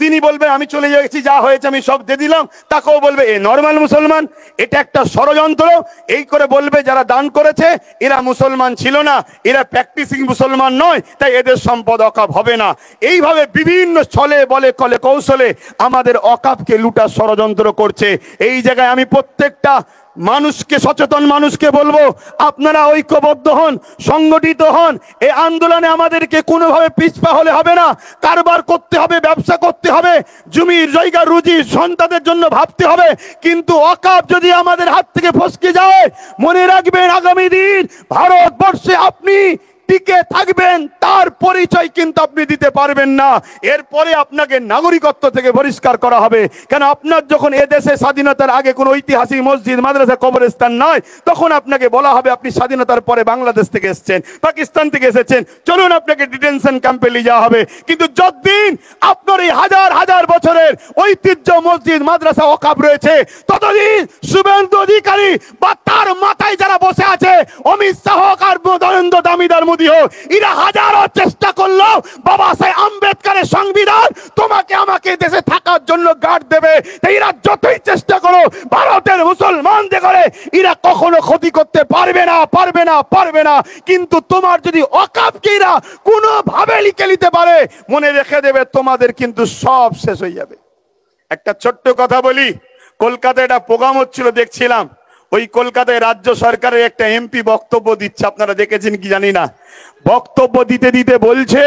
তিনি বলবেন আমি চলে গেছি, যা হয়েছে আমি সব দিয়ে দিলাম, তাকেও বলবে এ নর্মাল মুসলমান। এটা একটা ষড়যন্ত্র। এই করে বলবে যারা দান করেছে এরা মুসলমান ছিল না, এরা প্র্যাকটিসিং মুসলমান নয়, তাই এদের সম্পদ অকাপ হবে না। এইভাবে বিভিন্ন ছলে বলে কলে কৌশলে আমাদের অকাপকে লুটার ষড়যন্ত্র করছে। এই জায়গায় আমি প্রত্যেকটা মানুষকে, সচেতন মানুষকে বলবো, আপনারা ঐক্যবদ্ধ হন, সংগঠিত হন। এই আন্দোলনে আমাদেরকে কোনোভাবে পিছপা হলে হবে না। কারবার করতে হবে, ব্যবসা করতে হবে, জমির জায়গা রুজি সন্তানদের জন্য ভাবতে হবে। কিন্তু ওয়াকফ যদি আমাদের হাত থেকে ফসকে যায়, মনে রাখবেন আগামী দিন ভারতবর্ষে আপনি টিকে থাকবেন, তার পরিচয় কিন্তু আপনি দিতে পারবেন না। এরপরে আপনাকে নাগরিকত্ব থেকে বহিষ্কার করা হবে। কেন, আপনার যখন এ দেশে স্বাধীনতার আগে কোনো ঐতিহাসিক মসজিদ, মাদ্রাসা, কবরস্থান নয়, তখন আপনাকে বলা হবে আপনি স্বাধীনতার পরে বাংলাদেশ থেকে এসেছেন, পাকিস্তান থেকে এসেছেন, চলুন আপনাকে ডিটেনশন ক্যাম্পে নিয়ে যাওয়া হবে। কিন্তু যতদিন আপনার এই হাজার হাজার বছরের ঐতিহ্য মসজিদ, মাদ্রাসা, ওয়াকফ রয়েছে, ততদিন শুভেন্দু অধিকারী বা তার মাথায় যারা বসে আছে, অমিত শাহ আর নরেন্দ্র দামোদর মোদী হোক, এরা হাজারো চেষ্টা করলো বাবা সাহেব আম্বেদকরের সংবিধান তোমাকে আমাকে দেশে থাকার জন্য গার্ড দেবে। এরা যতই চেষ্টা করো ভারতের মুসলমানদের করে এরা কখনো ক্ষতি করতে পারবে না, পারবে না, পারবে না। কিন্তু তোমার যদি ওয়াকফকে এরা কোনোভাবে লিখে নিতে পারে, মনে রেখে দেবে তোমাদের কিন্তু সব শেষ হয়ে যাবে। একটা ছোট্ট কথা বলি, কলকাতায় একটা প্রোগ্রাম হচ্ছিল, দেখছিলাম। ওই কলকাতায় রাজ্য সরকারের একটা এমপি বক্তব্য দিচ্ছে, আপনারা দেখেছেন কি জানি না। বক্তব্য দিতে দিতে বলছে,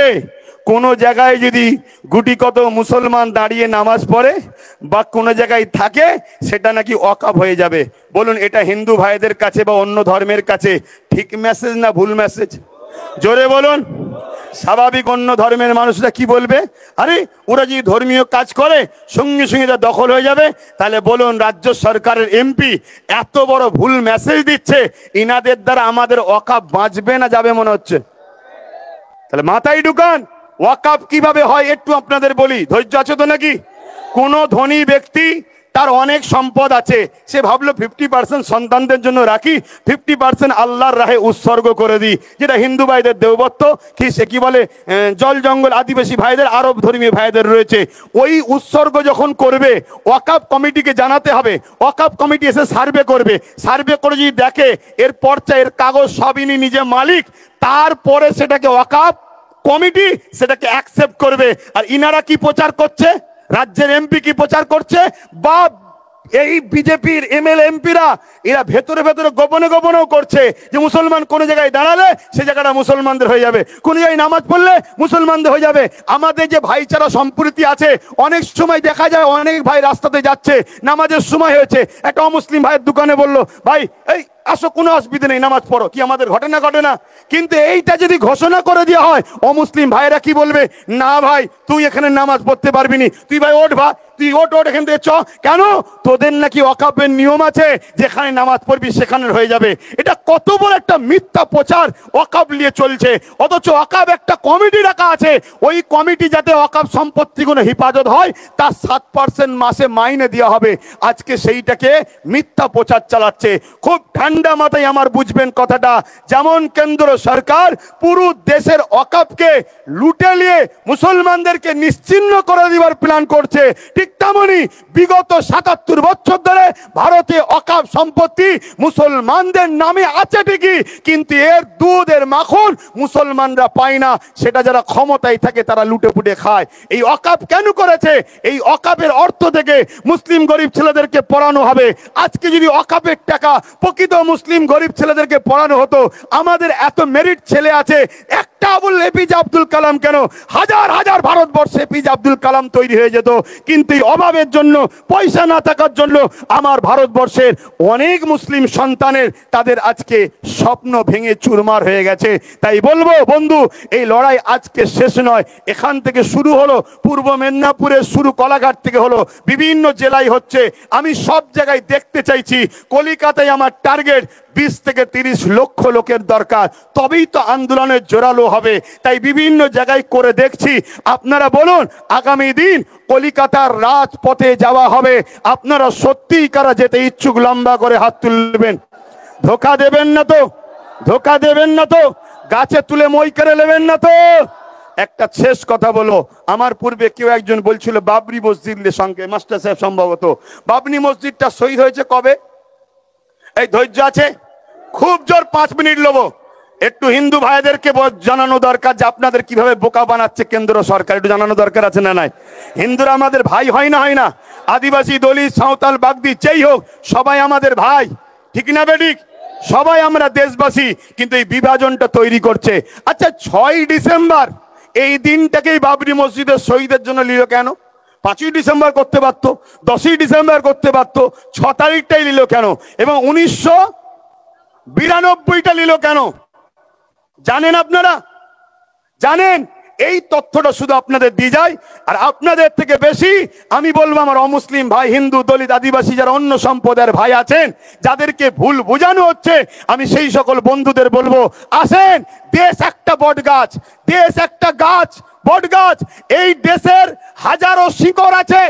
কোন জায়গায় যদি গুটি কত মুসলমান দাঁড়িয়ে নামাজ পড়ে বা কোন জায়গায় থাকে, সেটা নাকি ওয়াকফ হয়ে যাবে। বলুন, এটা হিন্দু ভাইদের কাছে বা অন্য ধর্মের কাছে ঠিক মেসেজ না ভুল মেসেজ? জোরে বলুন। স্বাভাবিক অন্য ধর্মের মানুষরা কি বলবে, আরে ওরা যদি ধর্মীয় কাজ করে সঙ্গে সঙ্গে তা দখল হয়ে যাবে। তাহলে বলুন, রাজ্য সরকারের এমপি এত বড় ভুল মেসেজ দিচ্ছে, ইনাদের দ্বারা আমাদের ওয়াকফ বাঁচবে না যাবে মনে হচ্ছে? তাহলে মাথায় ঢুকান, ওয়াকফ কিভাবে হয় একটু আপনাদের বলি, ধৈর্য আছে তো নাকি? কোন ধনী ব্যক্তি, তার অনেক সম্পদ আছে, সে ভাবলো 50% সন্তানদের জন্য রাখি, 50% আল্লাহর রাহে উৎসর্গ করে দিই, যেটা হিন্দু ভাইদের দেবত্ব কি সে কি বলে জল জঙ্গল আদিবাসী ভাইদের, আরব ধর্মী ভাইদের রয়েছে। ওই উৎসর্গ যখন করবে, ওয়াকফ কমিটিকে জানাতে হবে। ওয়াকফ কমিটি এসে সার্ভে করবে, সার্ভে করে যদি দেখে এর পর্চা, এর কাগজ সবই নিজে মালিক, তারপরে সেটাকে ওয়াকফ কমিটি সেটাকে অ্যাকসেপ্ট করবে। আর ইনারা কি প্রচার করছে, রাজ্যের এমপি কি প্রচার করছে, বা এই বিজেপির এমএলএ এমপিরা এরা ভেতরে ভেতরে গোপনে গোপনেও করছে যে মুসলমান কোন জায়গায় দাঁড়ালে সে জায়গাটা মুসলমানদের হয়ে যাবে, কোন জায়গায় নামাজ পড়লে মুসলমানদের হয়ে যাবে। আমাদের যে ভাইচারা সম্প্রীতি আছে, অনেক সময় দেখা যায় অনেক ভাই রাস্তাতে যাচ্ছে, নামাজের সময় হয়েছে, একটা অমুসলিম ভাইয়ের দোকানে বললো, ভাই এই আসো, কোনো অসুবিধা নেই, নামাজ পড়ো, কি আমাদের ঘটনা ঘটে না? কিন্তু এইটা যদি ঘোষণা করে দেওয়া হয়, অমুসলিম ভাইরা কি বলবে, না ভাই তুই এখানে নামাজ পড়তে পারবি নি, তুই ভাই ওঠ, ভাই তুই ওঠ এখান থেকে চ। কেন? তোদের নাকি ওয়াকফের নিয়ম আছে, যেখানে নামাজ পড়বি সেখানে হয়ে যাবে। এটা কত বড় একটা মিথ্যা প্রচার ওয়াকফ নিয়ে চলছে। অথচ ওয়াকফ একটা কমিটি রাখা আছে, ওই কমিটি যাতে ওয়াকফ সম্পত্তিগুলো হেফাজত হয়, তার 7% মাসে মাইনে দেওয়া হবে। আজকে সেইটাকে মিথ্যা প্রচার চালাচ্ছে। খুব ঠান্ডা মাথায় আমার বুঝবেন কথাটা, যেমন কেন্দ্র সরকার পুরো দেশের ওয়াকফকে লুটে নিয়ে মুসলমানদেরকে নিশ্চিহ্ন করে দেওয়ার প্ল্যান করছে, ঠিক তেমনি বিগত 77 বছর ধরে ভারতে ওয়াকফ সম্পত্তি মুসলমানদের নামে আছে ঠিকই, কিন্তু এর দুধ এর মাখন মুসলমানরা পায় না, সেটা যারা ক্ষমতায় থাকে তারা লুটে পুটে খায়। এই ওয়াকফ কেন করেছে? এই ওয়াকফের অর্থ থেকে মুসলিম গরিব ছেলেদেরকে পড়ানো হবে। আজকে যদি ওয়াকফের টাকা প্রকৃত মুসলিম গরিব ছেলেদেরকে পড়ানো হতো, আমাদের এত মেরিট ছেলে আছে, একটা এপিজে আব্দুল কালাম কেন, হাজার হাজার ভারতবর্ষে এপিজে আব্দুল কালাম তৈরি হয়ে যেত। কিন্তু এই অভাবের জন্য, পয়সা না থাকার জন্য আমার ভারতবর্ষের অনেক মুসলিম সন্তানের তাদের আজকে স্বপ্ন ভেঙে চুরমার হয়ে গেছে। তাই বলবো বন্ধু, এই লড়াই আজকে শেষ নয়, এখান থেকে শুরু হলো, পূর্ব মেদিনীপুরের শুরু কলাঘাট থেকে হলো, বিভিন্ন জেলায় হচ্ছে। আমি সব জায়গায় দেখতে চাইছি। কলিকাতায় আমার টার্গেট 20 থেকে 30 লক্ষ লোকের দরকার, তবেই তো আন্দোলনের জোরালো হবে। তাই বিভিন্ন জায়গায় করে দেখছি। আপনারা বলুন, আগামী দিন কলিকাতার রাজপথে যাওয়া হবে, আপনারা সত্যিই কারা যেতে ইচ্ছুক লম্বা করে হাত তুলবেন? ধোকা দেবেন না তো? ধোকা দেবেন না তো? গাছে তুলে মই করে নেবেন না তো? একটা শেষ কথা বলো, আমার পূর্বে কেউ একজন বলছিল বাবরি মসজিদ সঙ্গে, মাস্টার সাহেব সম্ভবত, বাবরি মসজিদটা শহীদ হয়েছে কবে? এই ধৈর্য আছে? খুব জোর 5 মিনিট নেবো। একটু হিন্দু ভাইদেরকে জানানো দরকার যে আপনাদের কিভাবে বোকা বানাচ্ছে কেন্দ্র সরকার, একটু জানানো দরকার আছে না নাই? হিন্দুরা আমাদের ভাই হয় না, হয় না? আদিবাসী, দলিত, সাঁওতাল, বাগদি যেই হোক সবাই আমাদের ভাই, ঠিক না বেঠিক? সবাই আমরা দেশবাসী, কিন্তু এই বিভাজনটা তৈরি করছে। আচ্ছা 6ই ডিসেম্বর এই দিনটাকেই বাবরি মসজিদের শহীদের জন্য নিল কেন? 5ই ডিসেম্বর করতে পারতো, 10ই ডিসেম্বর করতে পারতো, 6 তারিখটাই নিল কেন? এবং 1992টা নিল কেন? জানেন আপনারা? জানেন? এই তথ্যটা শুধু আপনাদের দিয়ে যায়। আর আপনাদের থেকে বেশি আমি বলবো আমার অমুসলিম ভাই, হিন্দু, দলিত, আদিবাসী যারা অন্য সম্প্রদায়ের ভাই আছেন, যাদেরকে ভুল বোঝানো হচ্ছে, আমি সেই সকল বন্ধুদের বলবো, আসেন, দেশ একটা বট গাছ, দেশ একটা গাছ, বট গাছ। এই দেশের হাজারো শিকড় আছে,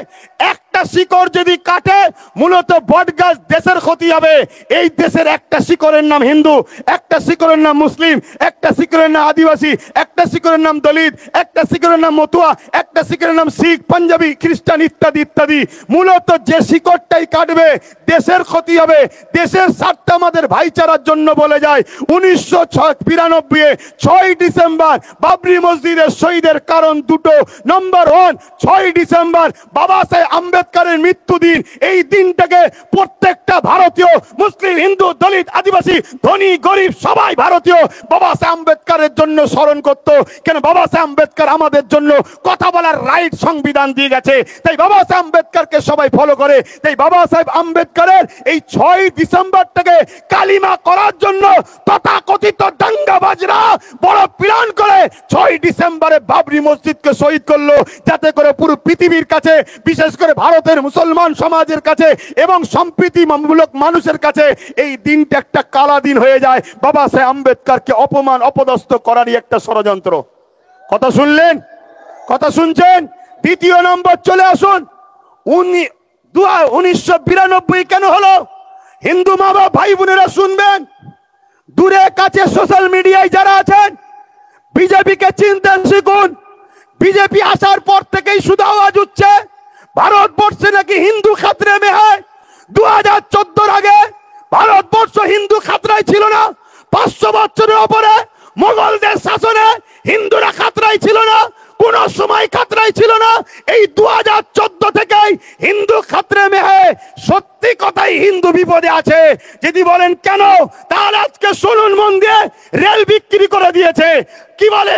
একটা শিকড় যদি কাটে মূলত বট গাছ দেশের ক্ষতি হবে। এই দেশের একটা শিকড়ের নাম হিন্দু, একটা শিকড়ের নাম মুসলিম, একটা শিকড়ের নাম আদিবাসী, একটা শিকড়ের নাম দলিত, একটা শিকড়ের নাম মতুয়া, একটা শিকড়ের নাম শিখ, পাঞ্জাবি, খ্রিস্টান ইত্যাদি ইত্যাদি। মূলত যে শিকড়টাই কাটবে দেশের ক্ষতি হবে। দেশের স্বার্থ আমাদের ভাইচারার জন্য বলে যায় 1992 6ই ডিসেম্বর বাবরি মসজিদের শহীদের কারণ দুটো। নম্বর 1, 6ই ডিসেম্বর বাবা সাহেব আম্বেদকরের মৃত্যুদিন। এই দিনটাকে প্রত্যেকটা ভারতীয়, মুসলিম, হিন্দু, দলিত, আদিবাসী, ধনী, গরিব সবাই ভারতীয় বাবা সাহেব আম্বেদকরের জন্য স্মরণ করত। কেন? বাবা সাহেব আম্বেদকর আমাদের জন্য কথা বলার রাইট সংবিধান দিয়ে গেছে, তাই বাবা সাহেব আম্বেদকরকে সবাই ফলো করে। তাই বাবা সাহেব আম্বেদকরের এই 6ই ডিসেম্বরটাকে কালিমা করার জন্য তথাকথিত দাঙ্গাবাজরা বড় প্ল্যান করে 6ই ডিসেম্বরে বাবরি মসজিদকে শহীদ করলো, যাতে করে পুরো পৃথিবীর কাছে, বিশেষ করে ভারতের মুসলমান সমাজের কাছে এবং সম্প্রীতিমূলক মানুষের কাছে এই দিনটা একটা কালা দিন হয়ে যায়। বাবা সাহেব আম্বেদকরকে অপমান, অপদস্থ করারই একটা ষড়যন্ত্র। কথা শুনলেন? কথা শুনছেন? দ্বিতীয় নম্বর চলে আসুন, 1992 কেন হলো? হিন্দু মা বাবা, ভাই বোনেরা শুনবেন, দূরে কাছে সোশ্যাল মিডিয়ায় যারা আছেন, বিজেপিকে চিনতেন শিখুন। বিজেপি আসার পর থেকেই শুধু আওয়াজ উঠছে ভারতবর্ষে নাকি হিন্দু খাতরে মে হয়। 2014 আগে ভারতবর্ষ হিন্দু খাতরায় ছিল না। 500 বছরের উপরে মোগলদের শাসনে হিন্দুরা খাতরায় ছিল না, কোন সময় খাতরায় ছিল না। এই 2014 থেকেই হিন্দু খাতরে মে হয়। সত্যি কথাই হিন্দু বিপদে আছে। যদি বলেন কেন, তাহলে আজকে শুনুন মন দিয়ে, রেল বিক্রি করে দিয়েছে, কি বলে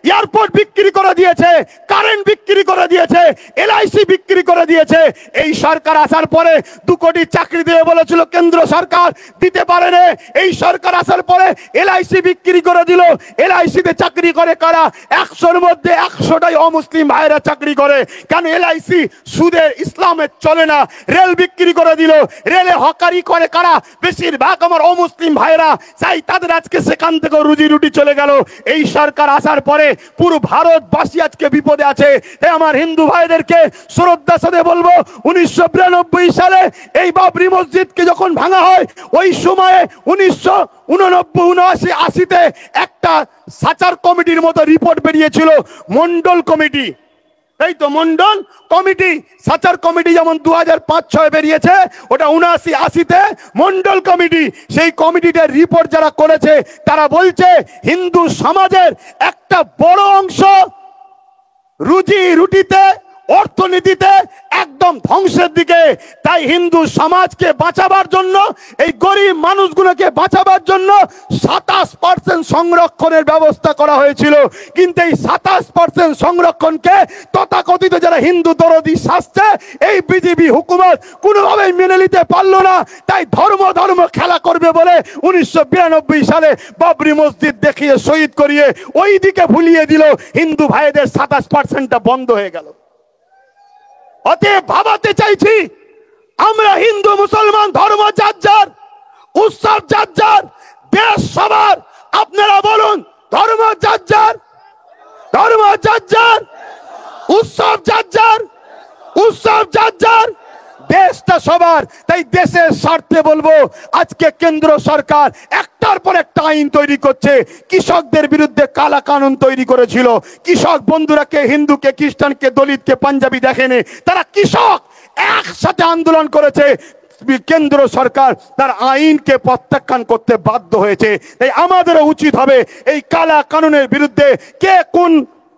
এয়ারপোর্ট বিক্রি করে দিয়েছে, কারেন্ট বিক্রি করে দিয়েছে, এলআইসি বিক্রি করে দিয়েছে। এই সরকার আসার পরে 2 কোটি চাকরি দিয়ে বলেছিল কেন্দ্র সরকার, দিতে পারেনি। এই সরকার আসার পরে এলআইসি বিক্রি করে দিল। এলআইসিতে চাকরি করে কারা? 100-র মধ্যে 100টাই অমুসলিম ভাইরা চাকরি করে। কেন? এলআইসি সুদে ইসলামের চলে না, রেল বিক্রি করে দিল। রেলে হকারি করে কারা? বেশিরভাগ আমার অমুসলিম ভাইরা, চাই তাদের আজকে সেখান থেকে রুজি রুটি চলে গেল। এই সরকার আসার পরে পুরো ভারতবাসী আজকে বিপদে আছে। তাই আমার হিন্দু ভাইদেরকে শ্রদ্ধার সাথে বলবো, 1992 সালে এই বাবরি মসজিদকে যখন ভাঙা হয়, ওই সময়ে 1989, 80-তে একটা সাচার কমিটির মতো রিপোর্ট বেরিয়েছিল, মন্ডল কমিটি। এই তো মন্ডল কমিটি, সাচার কমিটি যেমন 2005-06 বেরিয়েছে, ওটা 79-80-তে মন্ডল কমিটি। সেই কমিটিটার রিপোর্ট যারা করেছে তারা বলছে হিন্দু সমাজের একটা বড় অংশ রুজি রুটিতে, অর্থনীতিতে একদম ধ্বংসের দিকে। তাই হিন্দু সমাজকে বাঁচাবার জন্য, এই গরিব মানুষগুলোকে বাঁচাবার জন্য 27% সংরক্ষণের ব্যবস্থা করা হয়েছিল। কিন্তু এই 27% সংরক্ষণকে তথাকথিত যারা হিন্দু দরদি শাস্ত্রে এই বিজেপি হুকুমত কোনোভাবেই মেনে নিতে পারলো না। তাই ধর্ম খেলা করবে বলে 1992 সালে বাবরি মসজিদ দেখিয়ে শহীদ করিয়ে ওই দিকে ভুলিয়ে দিল। হিন্দু ভাইদের 27%টা বন্ধ হয়ে গেল। অতএব ভাবাতে চাইছি, আমরা হিন্দু মুসলমান ধর্ম যার যার, উৎসব যার যার, দেশ সবার। আপনারা বলুন, ধর্ম যার যার, উৎসব যার যার, উৎসব যার যার, দেশটা সবার। তাই দেশের স্বার্থে বলবো, আজকে কেন্দ্র সরকার একটার পর একটা আইন তৈরি করছে। কৃষকদের বিরুদ্ধে কালা কানুন তৈরি করেছিল। কৃষক বন্ধুরাকে, হিন্দুকে, খ্রিস্টানকে, দলিতকে, পাঞ্জাবি দেখেনি, তারা কৃষক একসাথে আন্দোলন করেছে। কেন্দ্র সরকার তার আইনকে প্রত্যাখ্যান করতে বাধ্য হয়েছে। তাই আমাদেরও উচিত হবে এই কালা কানুনের বিরুদ্ধে, কে কোন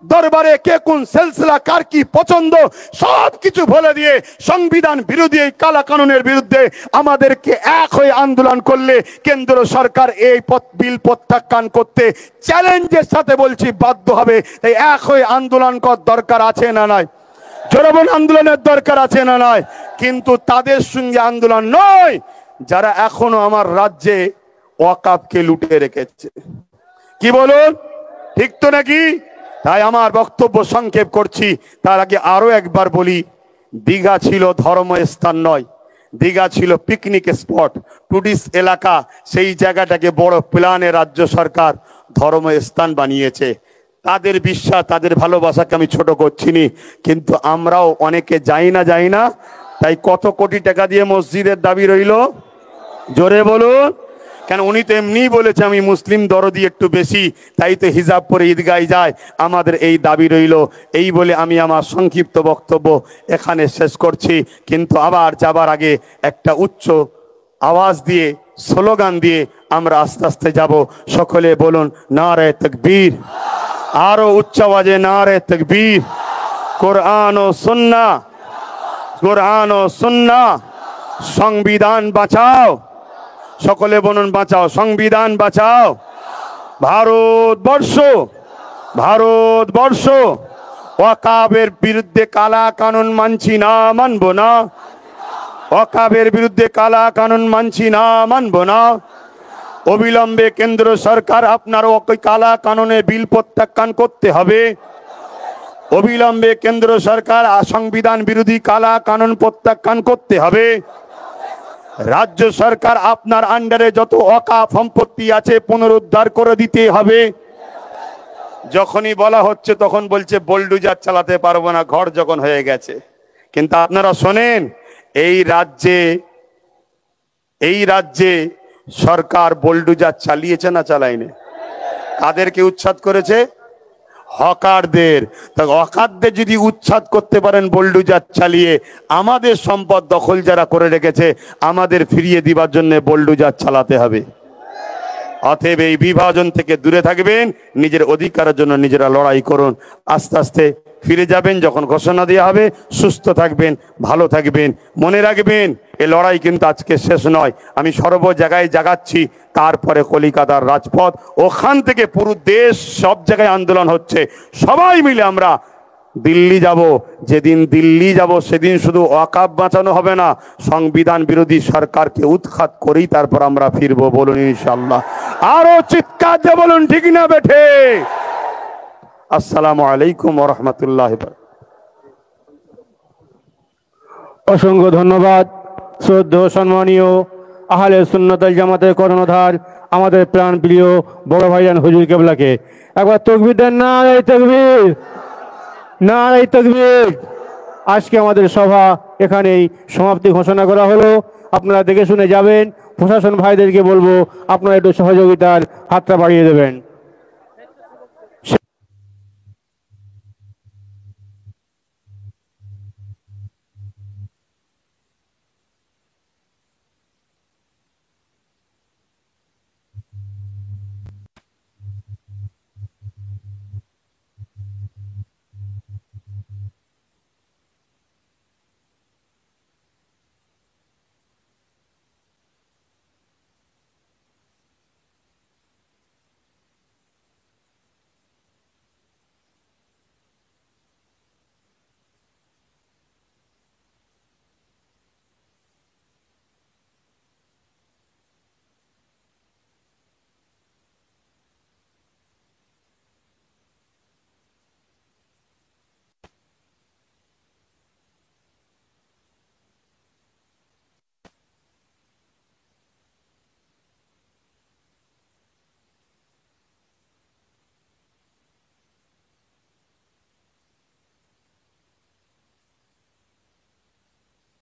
দরবারে, কে কোন সিলসিলা, কার কি পছন্দ, সব কিছু বলে দিয়ে সংবিধান বিরোধী এই কালা কানুনের বিরুদ্ধে আমাদেরকে এক হয়ে আন্দোলন করলে কেন্দ্র সরকার এই বিল প্রত্যাখ্যান করতে চ্যালেঞ্জের সাথে বলছি বাধ্য হবে। তাই এক হয়ে আন্দোলন করার দরকার আছে না নাই? জনগণ আন্দোলনের দরকার আছে না নয়? কিন্তু তাদের সঙ্গে আন্দোলন নয় যারা এখনো আমার রাজ্যে ওয়াকাফকে লুটে রেখেছে। কি বলুন, ঠিক তো নাকি? তাই আমার বক্তব্য সংক্ষেপ করছি। তার আগে আরো একবার বলি, দীঘা ছিল ধর্মস্থান নয়, দীঘা ছিল পিকনিক স্পট, টুরিস্ট এলাকা। সেই জায়গাটাকে বড় প্ল্যানে রাজ্য সরকার ধর্মস্থান বানিয়েছে। তাদের বিশ্বাস, তাদের ভালোবাসাকে আমি ছোট করছিনি, কিন্তু আমরাও অনেকে যাই না। তাই কত কোটি টাকা দিয়ে মসজিদের দাবি রইল, জোরে বলুন। কেন, উনি তো এমনি বলেছে আমি মুসলিম দরদি একটু বেশি, তাই তো হিজাব পরে ঈদগায় যায়, আমাদের এই দাবি রইল। এই বলে আমি আমার সংক্ষিপ্ত বক্তব্য এখানে শেষ করছি। কিন্তু আবার যাবার আগে একটা উচ্চ আওয়াজ দিয়ে, স্লোগান দিয়ে আমরা আস্তে আস্তে যাব। সকলে বলুন নারে তাকবীর, আরো উচ্চ আওয়াজে নারে তাকবীর। কোরআন ও সুন্নাহ, কোরআন ও সুন্নাহ। সংবিধান বাঁচাও, সকলে বলুন বাঁচাও, সংবিধান বাঁচাও। ভারতবর্ষ, ভারতবর্ষ ওয়াকাবের বিরুদ্ধে কালা কানুন মানছি না, মানবো না। ওয়াকাবের বিরুদ্ধে কালা কানুন মানছি না, মানবো না। অবিলম্বে কেন্দ্র সরকার আপনার ওই কালা কানুনের বিল প্রত্যাখ্যান করতে হবে। অবিলম্বে কেন্দ্র সরকার সংবিধান বিরোধী কালা কানুন প্রত্যাখ্যান করতে হবে। রাজ্য সরকার আপনার আন্ডারে যত ওয়াকাফ সম্পত্তি আছে পুনরুদ্ধার করে দিতে হবে। যখনই বলা হচ্ছে তখন বলছে বোলডুজার চালাতে পারবো না, ঘর যখন হয়ে গেছে। কিন্তু আপনারা শোনেন, এই রাজ্যে সরকার বোলডুজার চালিয়েছে না চালায়নি? কাদেরকে উচ্ছেদ করেছে? হকারদের। তা হকারদের যদি উচ্ছেদ করতে পারেন বোলডুজার চালিয়ে, আমাদের সম্পদ দখল যারা করে রেখেছে আমাদের ফিরিয়ে দিবার জন্য বোলডুজার চালাতে হবে। অতএব এই বিভাজন থেকে দূরে থাকবেন, নিজের অধিকারের জন্য নিজেরা লড়াই করুন। আস্তে আস্তে ফিরে যাবেন যখন ঘোষণা দেওয়া হবে। সুস্থ থাকবেন, ভালো থাকবেন। মনে রাখবেন এই লড়াই কিন্তু আজকে শেষ নয়। আমি সর্ব জায়গায় জাগাচ্ছি, তারপরে কলিকাতার রাজপথ, ওখান থেকে পুরো দেশ, সব জায়গায় আন্দোলন হচ্ছে। সবাই মিলে আমরা দিল্লি যাব। যেদিন দিল্লি যাব সেদিন শুধু ওয়াকাফ বাঁচানো হবে না, সংবিধান বিরোধী সরকারকে উৎখাত করেই তারপর আমরা ফিরবো। বলুন ইনশাআল্লাহ। আরো চিৎকার দিয়ে বলুন ঠিক না বেঠে? আসসালামু আলাইকুম ওয়া রাহমাতুল্লাহি। অসংখ্য ধন্যবাদ শ্রদ্ধেয় সম্মানীয় আহলে সুন্নাত ওয়াল জামাতের কর্ণধার আমাদের প্রাণ প্রিয় বড় ভাইজান হুজুর কেবলাকে একবার তাকবীর দেন। নারে তাকবীর, নারে তাকবীর। আজকে আমাদের সভা এখানেই সমাপ্তি ঘোষণা করা হলো। আপনারা দেখে শুনে যাবেন। প্রশাসন ভাইদেরকে বলবো আপনারা একটু সহযোগিতার হাতটা বাড়িয়ে দেবেন।